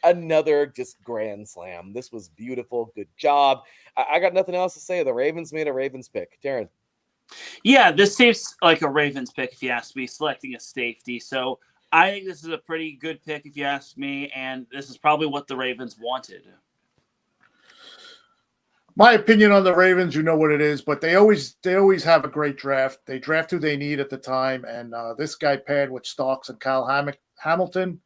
Another just grand slam. This was beautiful. Good job. I got nothing else to say. The Ravens made a Ravens pick. Teran. Yeah, this seems like a Ravens pick if you ask me, selecting a safety. So I think this is a pretty good pick if you ask me, and this is probably what the Ravens wanted. My opinion on the Ravens, you know what it is, but they always have a great draft. They draft who they need at the time, and this guy paired with Starks and Kyle Hamilton,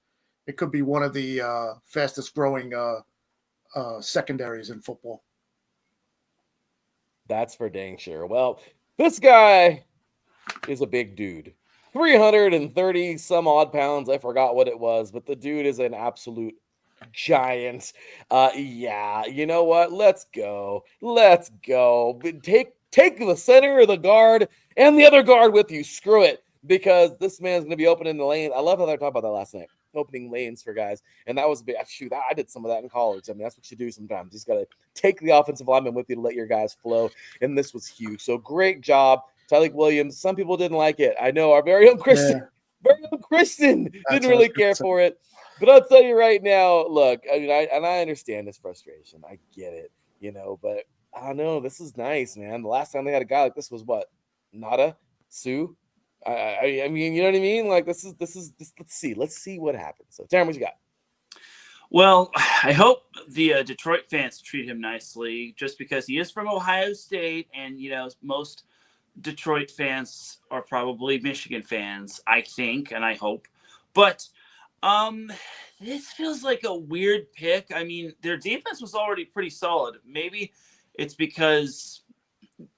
it could be one of the fastest growing secondaries in football. That's for dang sure. Well, this guy is a big dude. 330 some odd pounds. I forgot what it was, but the dude is an absolute giant. Yeah, you know what? Let's go. Let's go. Take the center of the guard and the other guard with you. Screw it. Because this man's going to be opening the lane. I love how they're talking about that last night. Opening lanes for guys. And that was big. Shoot, I did some of that in college. I mean, that's what you do sometimes. You just got to take the offensive lineman with you to let your guys flow. And this was huge. So great job, Tyleek Williams. Some people didn't like it. I know our very own Christian, didn't really care for it. But I'll tell you right now, look, I mean, I understand this frustration. I get it, but I don't know. This is nice, man. The last time they had a guy like this was what? Nada? Sue? I mean, you know what I mean? Like this is let's see what happens. So Teran, what you got? Well, I hope the Detroit fans treat him nicely, just because he is from Ohio State, and most Detroit fans are probably Michigan fans, I think, and I hope. But this feels like a weird pick. I mean, their defense was already pretty solid. Maybe it's because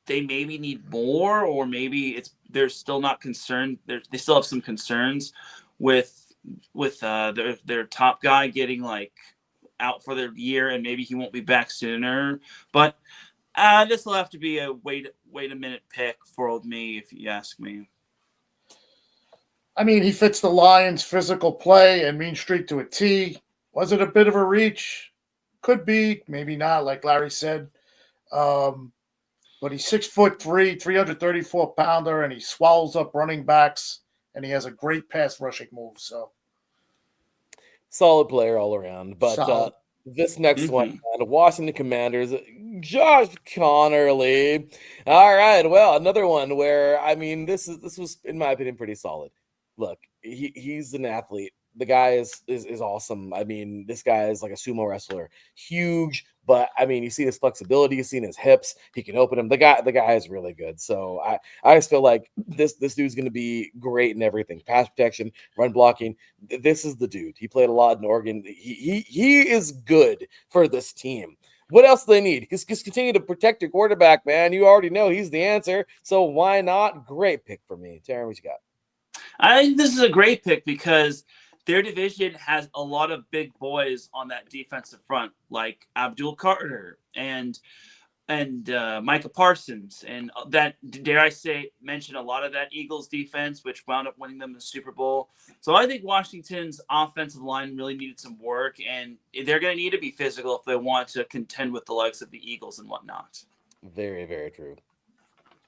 they maybe need more, or maybe they're still not concerned. They still have some concerns with their top guy getting out for the year, and maybe he won't be back sooner. But this will have to be a wait a minute pick for old me, if you ask me. I mean, he fits the Lions' physical play and mean streak to a T. Was it a bit of a reach? Could be, maybe not, like Larry said. But he's 6'3", 334-pounder, and he swallows up running backs, and he has a great pass rushing move. So, solid player all around. But this next one, the Washington Commanders, Josh Connerly. All right, well, another one where this was, in my opinion, pretty solid. Look, he's an athlete. The guy is awesome. I mean, this guy is like a sumo wrestler, huge. But I mean, you see his flexibility, you see his hips. He can open them. The guy is really good. So I just feel like this dude's going to be great in everything: pass protection, run blocking. This is the dude. He played a lot in Oregon. He is good for this team. What else do they need? Just continue to protect your quarterback, man. You already know he's the answer. So why not? Great pick for me. Teran, what you got? I think this is a great pick because their division has a lot of big boys on that defensive front, like Abdul Carter and Micah Parsons, and that, dare I say, mention a lot of that Eagles defense, which wound up winning them the Super Bowl. So I think Washington's offensive line really needed some work, and they're going to need to be physical if they want to contend with the likes of the Eagles and whatnot. Very, very true.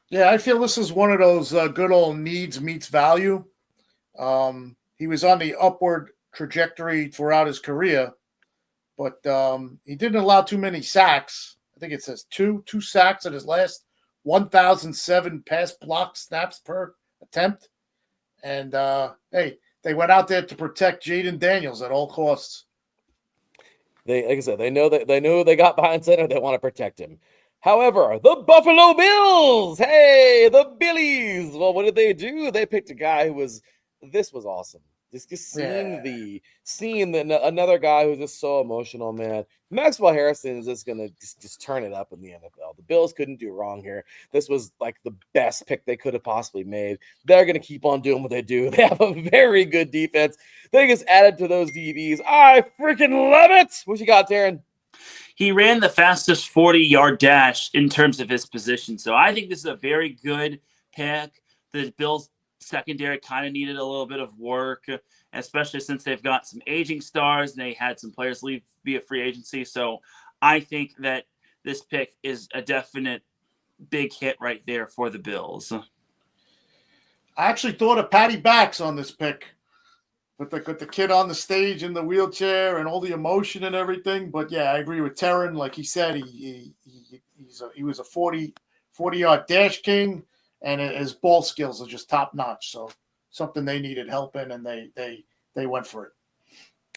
Yeah, I feel this is one of those good old needs meets value. He was on the upward trajectory throughout his career, but he didn't allow too many sacks. I think it says two sacks at his last 1,007 pass block snaps per attempt. And hey, they went out there to protect Jaden Daniels at all costs. Like I said, they know they got behind center. They want to protect him. However, the Buffalo Bills, hey, the Billies. Well, what did they do? They picked a guy this was awesome. Just seeing another guy who's just so emotional, man. Maxwell Harrison is just gonna just turn it up in the NFL. The Bills couldn't do wrong here. This was like the best pick they could have possibly made. They're gonna keep on doing what they do. They have a very good defense. They just added to those DBs. I freaking love it. What you got, Teran? He ran the fastest 40-yard dash in terms of his position. So I think this is a very good pick. The Bills secondary kind of needed a little bit of work, especially since they've got some aging stars and they had some players leave via free agency. So I think that this pick is a definite big hit right there for the Bills. I actually thought of Patty Backs on this pick with the kid on the stage in the wheelchair and all the emotion and everything. But yeah, I agree with Teran. Like he said, he was a 40-yard dash king. And his ball skills are just top notch. So something they needed help in, and they went for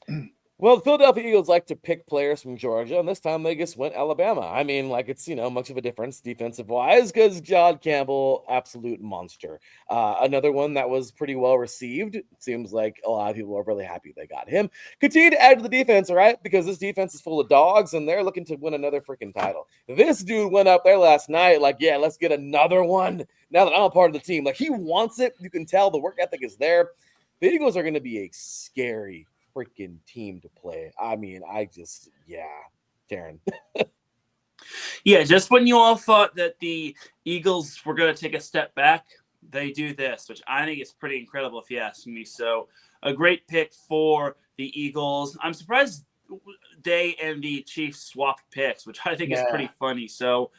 it. Well, the Philadelphia Eagles like to pick players from Georgia, and this time they just went Alabama. I mean, like it's much of a difference defensive wise because John Campbell, absolute monster. Another one that was pretty well received. Seems like a lot of people are really happy they got him. Continue to add to the defense, all right? Because this defense is full of dogs, and they're looking to win another freaking title. This dude went up there last night, like, yeah, let's get another one. Now that I'm a part of the team, like he wants it. You can tell the work ethic is there. The Eagles are going to be a scary freaking team to play. I mean, Teran. Yeah, just when you all thought that the Eagles were going to take a step back, they do this, which I think is pretty incredible if you ask me. So a great pick for the Eagles. I'm surprised they and the Chiefs swapped picks, which I think is pretty funny. So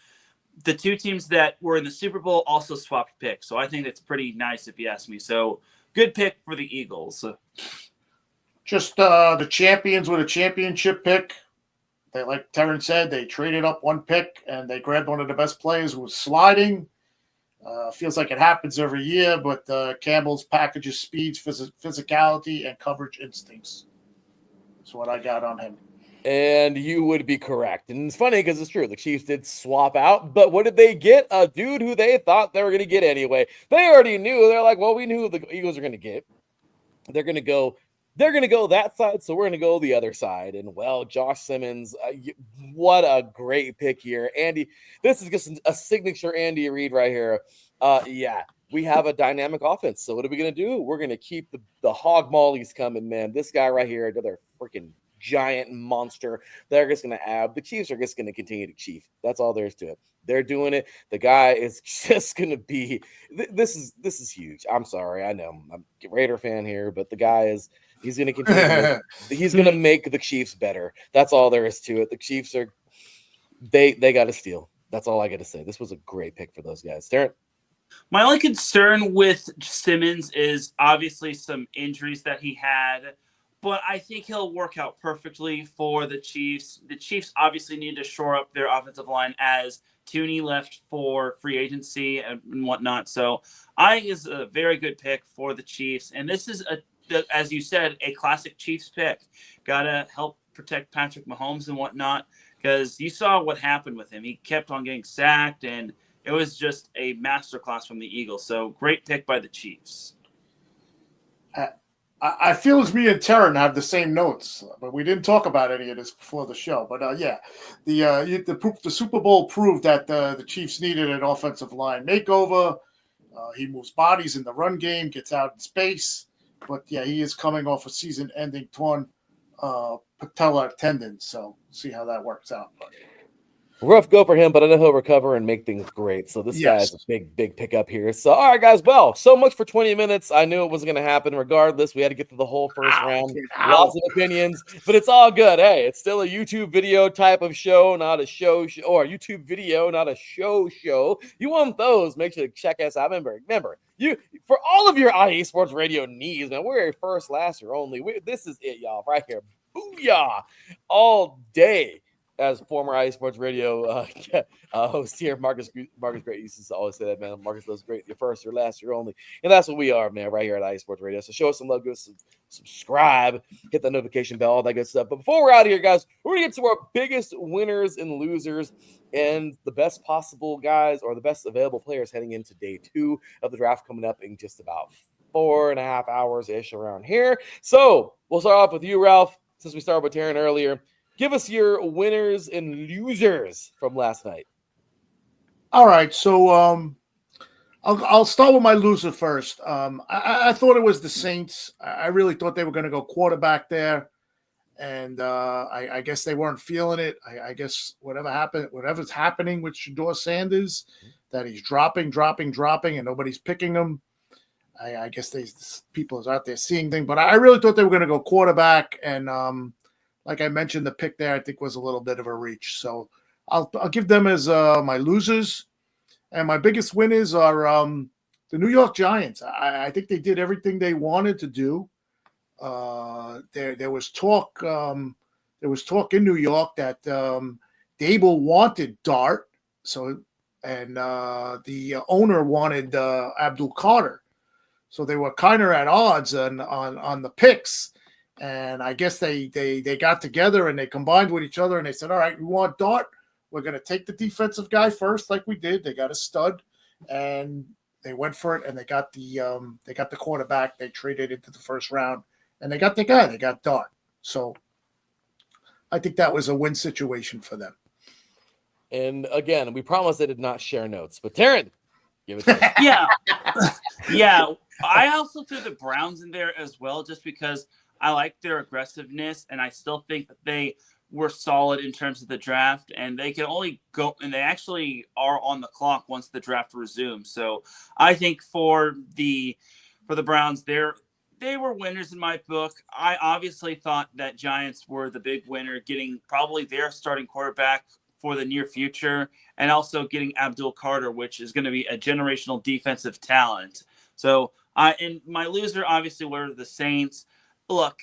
the two teams that were in the Super Bowl also swapped picks. So I think that's pretty nice if you ask me. So good pick for the Eagles. Just the champions with a championship pick. They, like Teran said, they traded up one pick and they grabbed one of the best players who was sliding. Feels like it happens every year, but Campbell's packages speeds, physicality, and coverage instincts. That's what I got on him. And you would be correct. And it's funny because it's true. The Chiefs did swap out, but what did they get? A dude who they thought they were going to get anyway. They already knew. They're like, well, we knew who the Eagles are going to get. They're going to go that side, so we're going to go the other side. And, well, Josh Simmons, what a great pick here. Andy, this is just a signature Andy Reid right here. We have a dynamic offense. So what are we going to do? We're going to keep the hog mollies coming, man. This guy right here, another freaking giant monster. They're just going to the Chiefs are just going to continue to chief. That's all there is to it. They're doing it. The guy is just going to be this is huge. I'm sorry. I know I'm a Raider fan here, but the guy he's going to continue he's going to make the Chiefs better. That's all there is to it. The Chiefs are they got to steal. That's all I got to say. This was a great pick for those guys. Darren? My only concern with Simmons is obviously some injuries that he had, but I think he'll work out perfectly for the Chiefs. The Chiefs obviously need to shore up their offensive line as Tooney left for free agency and whatnot. So I think it's a very good pick for the Chiefs. And this is, as you said, a classic Chiefs pick. Got to help protect Patrick Mahomes and whatnot, because you saw what happened with him. He kept on getting sacked, and it was just a masterclass from the Eagles. So great pick by the Chiefs. I feel as me and Teran have the same notes, but we didn't talk about any of this before the show. But the Super Bowl proved that the Chiefs needed an offensive line makeover. He moves bodies in the run game, gets out in space. But yeah, he is coming off a season-ending torn patella tendon, so see how that works out. But rough go for him, but I know he'll recover and make things great. So this guy's a big pickup here. So, all right, guys. Well, so much for 20 minutes. I knew it wasn't going to happen regardless. We had to get through the whole first round. Lots of opinions, but it's all good. Hey, it's still a YouTube video type of show, not a show, or a YouTube video, not a show. You want those, make sure to check us out. Remember, you for all of your IE Sports Radio needs, man, we're a first, last, or only. This is it, y'all, right here. Booyah! All day. As former IE Sports Radio host here, Marcus Great used to always say that, man. Marcus does great. You're first, you're last, you're only. And that's what we are, man, right here at IE Sports Radio. So show us some love, give us subscribe, hit that notification bell, all that good stuff. But before we're out of here, guys, we're going to get to our biggest winners and losers and the best possible guys or the best available players heading into day 2 of the draft coming up in just about 4.5 hours-ish around here. So we'll start off with you, Ralph, since we started with Teran earlier. Give us your winners and losers from last night. All right, so I'll start with my loser first. I thought it was the Saints. I really thought they were going to go quarterback there, and I guess they weren't feeling it. I guess whatever's happening with Shedeur Sanders, that he's dropping, and nobody's picking him. I guess people are out there seeing things, but I really thought they were going to go quarterback, and like I mentioned, the pick there I think was a little bit of a reach. So I'll give them as my losers. And my biggest winners are the New York Giants. I think they did everything they wanted to do. There was talk in New York that Dable wanted Dart, and the owner wanted Abdul Carter. So they were kind of at odds on the picks. And I guess they got together and they combined with each other and they said, all right, we want Dart. We're going to take the defensive guy first, like we did. They got a stud, and they went for it, and they got the quarterback. They traded into the first round, and they got the guy. They got Dart. So I think that was a win situation for them. And again, we promised they did not share notes, but Teran, give it to us. Yeah. Yeah. I also threw the Browns in there as well, just because I like their aggressiveness, and I still think that they were solid in terms of the draft, and they can only go, and they actually are on the clock once the draft resumes. So I think for the Browns, they were winners in my book. I obviously thought that Giants were the big winner, getting probably their starting quarterback for the near future, and also getting Abdul Carter, which is going to be a generational defensive talent. So and my loser obviously were the Saints. Look,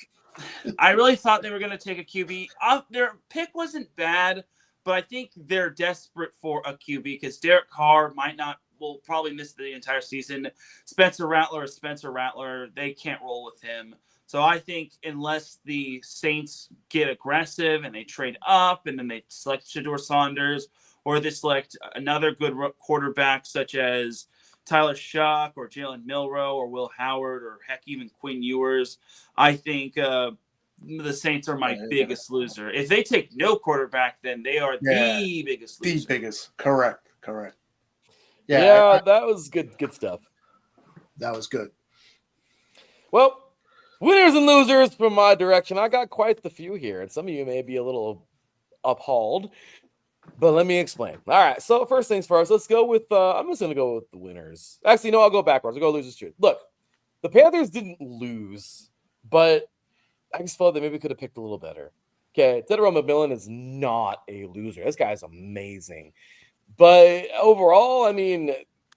I really thought they were going to take a QB. Their pick wasn't bad, but I think they're desperate for a QB because Derek Carr will probably miss the entire season. Spencer Rattler, they can't roll with him. So I think unless the Saints get aggressive and they trade up and then they select Shedeur Saunders, or they select another good quarterback such as Tyler Shuck or Jalen Milroe or Will Howard or heck, even Quinn Ewers, I think the Saints are my biggest loser. If they take no quarterback, then they are the biggest loser. The biggest. Correct. Yeah, that was good stuff. That was good. Well, winners and losers from my direction. I got quite the few here, and some of you may be a little appalled, but let me explain. All right, so first things first, let's go with I'm just going to go with the winners. Actually, no, I'll go backwards. I'll go losers too. Look, the Panthers didn't lose, but I just felt they maybe could have picked a little better. Okay, Teran McMillan is not a loser. This guy's amazing. But overall, I mean,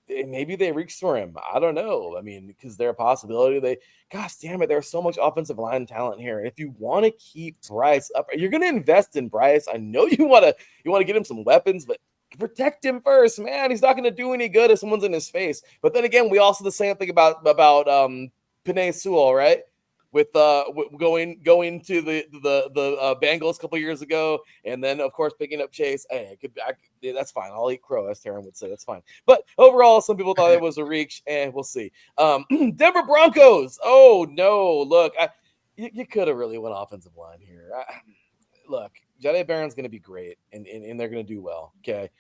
maybe they reached for him. I don't know. I mean, because they're a possibility. Gosh damn it, there's so much offensive line talent here. And if you want to keep Bryce up, you're going to invest in Bryce. I know you want to get him some weapons, but protect him first, man. He's not going to do any good if someone's in his face. But then again, we also the same thing about Penei Sewell, right? With going to the Bengals a couple years ago, and then of course picking up Chase. Hey, that's fine. I'll eat crow, as Teran would say. That's fine. But overall, some people thought it was a reach, and we'll see. Denver Broncos. Oh no! Look, you could have really went offensive line here. Look, Jahdae Barron's going to be great, and they're going to do well. Okay.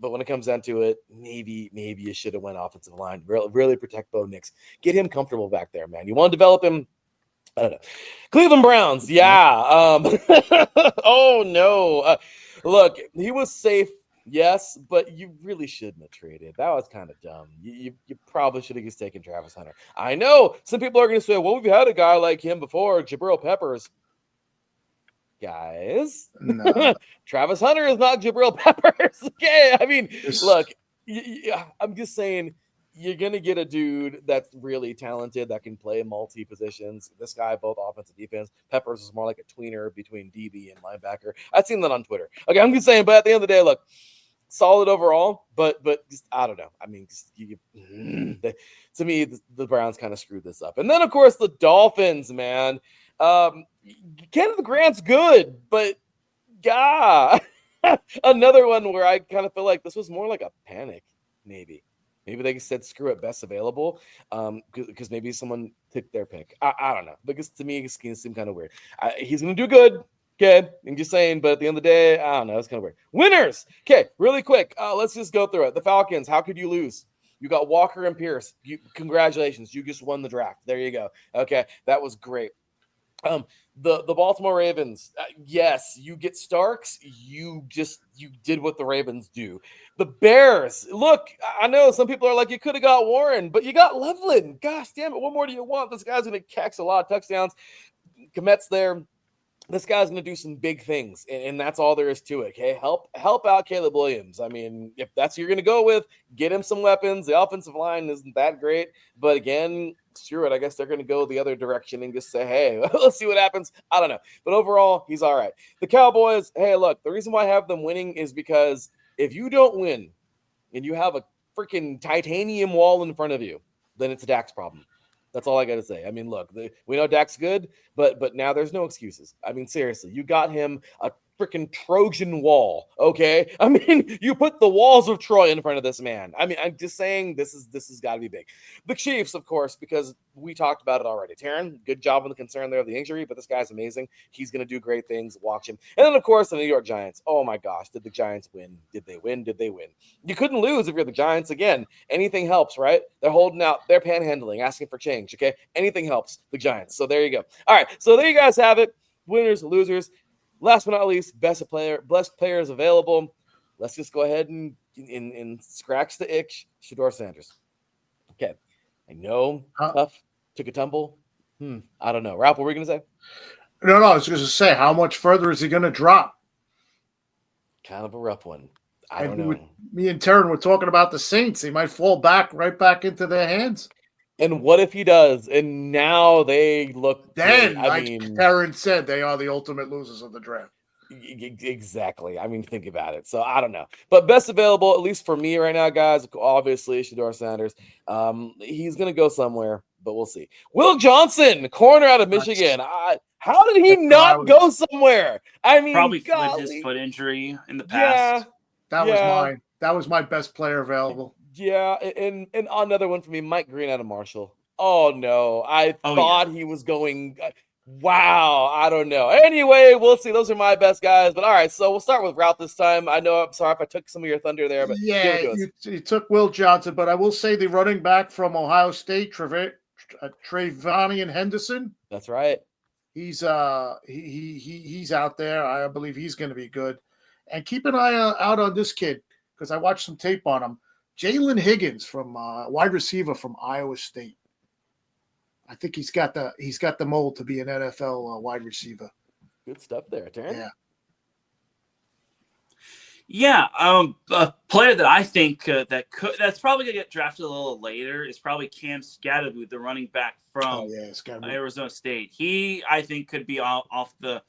But when it comes down to it, maybe you should have went offensive line. Really protect Bo Nix. Get him comfortable back there, man. You want to develop him? I don't know. Cleveland Browns, yeah. Oh no. Look, he was safe, yes, but you really shouldn't have traded. That was kind of dumb. You probably should have just taken Travis Hunter. I know some people are going to say, well, we've had a guy like him before, Jabril Peppers. Guys, no. Travis Hunter is not Jabril Peppers. Okay, I mean, look, I'm just saying you're gonna get a dude that's really talented that can play multi positions. This guy, both offense and defense. Peppers is more like a tweener between DB and linebacker. I've seen that on Twitter. Okay, I'm just saying, but at the end of the day, look, solid overall, but just I don't know. I mean, to me, the Browns kind of screwed this up. And then of course the Dolphins, man. Kenneth Grant's good, but another one where I kind of feel like this was more like a panic. Maybe they said screw it, best available, because maybe someone took their pick. I don't know, because to me it seemed kind of weird. He's gonna do good. Okay, I'm just saying, but at the end of the day, I don't know. It's kind of weird. Winners. Okay, really quick. Let's just go through it. The Falcons. How could you lose? You got Walker and Pierce. Congratulations. You just won the draft. There you go. Okay, that was great. The Baltimore Ravens, yes, you get Starks. You did what the Ravens do. The Bears, look, I know some people are like, you could have got Warren, but you got Loveland. Gosh damn it, what more do you want? This guy's going to catch a lot of touchdowns. Komet's there. This guy's going to do some big things, and that's all there is to it. Okay, help out Caleb Williams. I mean, if that's who you're going to go with, get him some weapons. The offensive line isn't that great, but again, screw it. I guess they're going to go the other direction and just say, hey, let's see what happens. I don't know, but overall, he's all right. The Cowboys, hey, look, the reason why I have them winning is because if you don't win and you have a freaking titanium wall in front of you, then it's a Dak's problem. That's all I got to say. I mean, look, we know Dak's good, but now there's no excuses. I mean, seriously, you got him a freaking Trojan wall. Okay, I mean, you put the walls of Troy in front of this man. I mean, I'm just saying this has got to be big. The Chiefs, of course, because we talked about it already. Teran, good job on the concern there of the injury, but this guy's amazing. He's going to do great things. Watch him. And then, of course, the New York Giants. Oh my gosh, did the Giants win? Did they win? Did they win? You couldn't lose if you're the Giants. Again, anything helps, right? They're holding out. They're panhandling, asking for change. Okay, anything helps the Giants. So there you go. All right, so there you guys have it. Winners, losers. Last but not least, best players available. Let's just go ahead and scratch the itch. Shedeur Sanders. Okay, I know tough, took a tumble. I don't know. Ralph, what were you gonna say? No, I was going to say, how much further is he going to drop? Kind of a rough one. I don't know. Me and Teran were talking about the Saints. He might fall right back into their hands. And what if he does? And now they look. Then, like Teran said, they are the ultimate losers of the draft. Exactly. I mean, think about it. So I don't know. But best available, at least for me right now, guys, obviously, Shedeur Sanders. He's going to go somewhere, but we'll see. Will Johnson, corner out of Michigan. How did he not go somewhere? I mean, probably with his foot injury in the past. Yeah, that was my best player available. Yeah, and another one for me, Mike Green out of Marshall. Oh no, I thought he was going. Wow, I don't know. Anyway, we'll see. Those are my best guys. But all right, so we'll start with Ralph this time. I know I'm sorry if I took some of your thunder there, but yeah, you took Will Johnson, but I will say the running back from Ohio State, Trayvon Henderson. That's right. He's he's out there. I believe he's going to be good. And keep an eye out on this kid because I watched some tape on him. Jalen Higgins from wide receiver from Iowa State. I think he's got the mold to be an NFL wide receiver. Good stuff there, Teran. Yeah. A player that I think that's probably gonna get drafted a little later is probably Cam Scattergood, the running back from Arizona State. He, I think, could be off the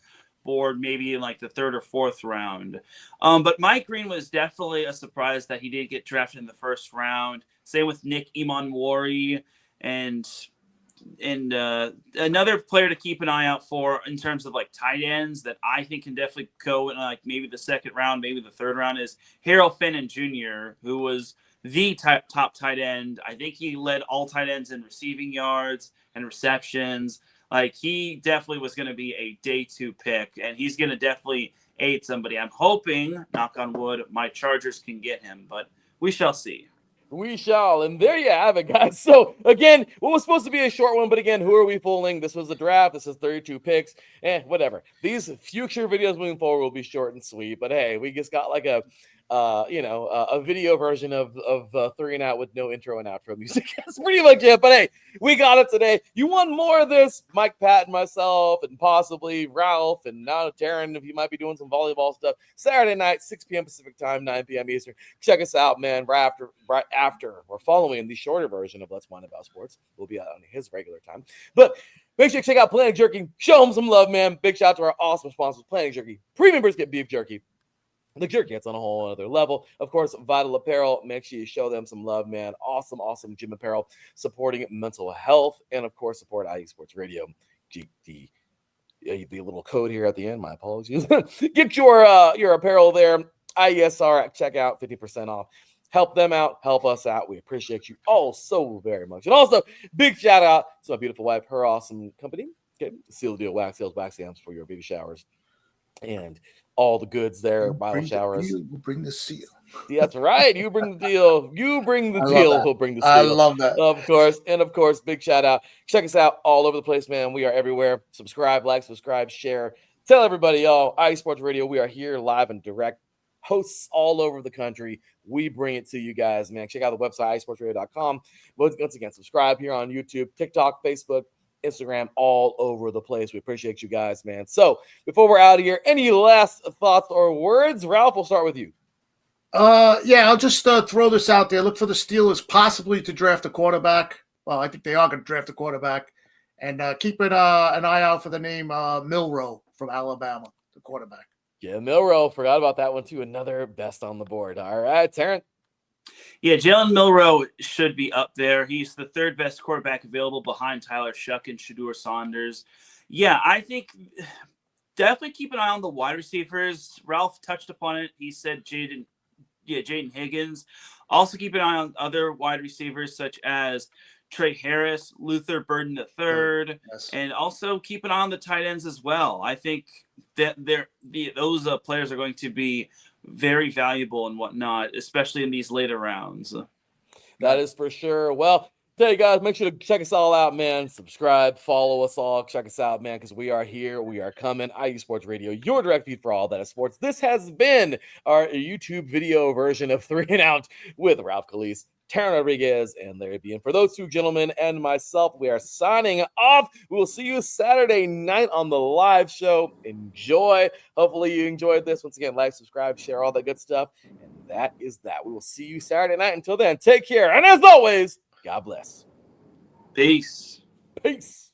board maybe in like the third or fourth round. But Mike Green was definitely a surprise that he didn't get drafted in the first round. Same with Nick Imanwori and another player to keep an eye out for in terms of like tight ends that I think can definitely go in like maybe the second round, maybe the third round is Harold Finnan Jr., who was the top tight end. I think he led all tight ends in receiving yards and receptions. Like he definitely was going to be a day 2 pick, and he's going to definitely aid somebody. I'm hoping, knock on wood, my Chargers can get him, but we shall see. We shall. And there you have it, guys. So, again, what was supposed to be a short one, but again, who are we fooling? This was the draft. This is 32 picks. Whatever. These future videos moving forward will be short and sweet. But, hey, we just got like a video version of 3 and Out with no intro and outro music. That's pretty much it. But, hey, we got it today. You want more of this? Mike, Pat, and myself, and possibly Ralph, and now Teran, if you might be doing some volleyball stuff. Saturday night, 6 p.m. Pacific time, 9 p.m. Eastern. Check us out, man. Right after we're following the shorter version of Let's Whine About Sports. We'll be out on his regular time. But make sure you check out Planet Jerky. Show them some love, man. Big shout out to our awesome sponsors, Planet Jerky. Premium brisket beef jerky. The jerky gets on a whole other level. Of course, Vital Apparel. Make sure you show them some love, man. Awesome gym apparel supporting mental health. And, of course, support IE Sports Radio. The little code here at the end. My apologies. Get your apparel there. IESR at checkout, 50% off. Help them out. Help us out. We appreciate you all so very much. And also, big shout out to my beautiful wife, her awesome company. Okay, Seal Deal Wax Seals, Wax Amps for your baby showers. And all the goods there, bottle showers. We'll bring the seal. Yeah, that's right. You bring the deal. You bring the deal. We'll bring the seal. I love that. Of course. And of course, big shout out. Check us out all over the place, man. We are everywhere. Subscribe, share. Tell everybody, y'all. IE Sports Radio. We are here live and direct. Hosts all over the country. We bring it to you guys, man. Check out the website, iSportsRadio.com. Once again, subscribe here on YouTube, TikTok, Facebook, Instagram, all over the place. We appreciate you guys, man. So before we're out of here, any last thoughts or words? Ralph, we'll start with you. I'll just throw this out there. Look for the Steelers possibly to draft a quarterback. Well, I think they are going to draft a quarterback. And keep an eye out for the name Milroe from Alabama, the quarterback. Yeah, Milroe. Forgot about that one, too. Another best on the board. All right, Teran. Yeah, Jalen Milroe should be up there. He's the third best quarterback available behind Tyler Shuck and Shedeur Saunders. Yeah, I think definitely keep an eye on the wide receivers. Ralph touched upon it. He said Jaden Higgins. Also keep an eye on other wide receivers such as Trey Harris, Luther Burden III, Yes. and also keep an eye on the tight ends as well. I think that those players are going to be very valuable and whatnot, especially in these later rounds. That is for sure. Well, hey guys, make sure to check us all out, man. Subscribe, follow us all, check us out, man, because we are here, we are coming. IU Sports Radio, your direct feed for all that is sports. This has been our YouTube video version of 3 and Out with Ralph Calise, Teran Rodriguez, and Larry B. And for those two gentlemen and myself, we are signing off. We will see you Saturday night on the live show. Enjoy. Hopefully you enjoyed this. Once again, like, subscribe, share, all that good stuff. And that is that. We will see you Saturday night. Until then, take care. And as always, God bless. Peace. Peace.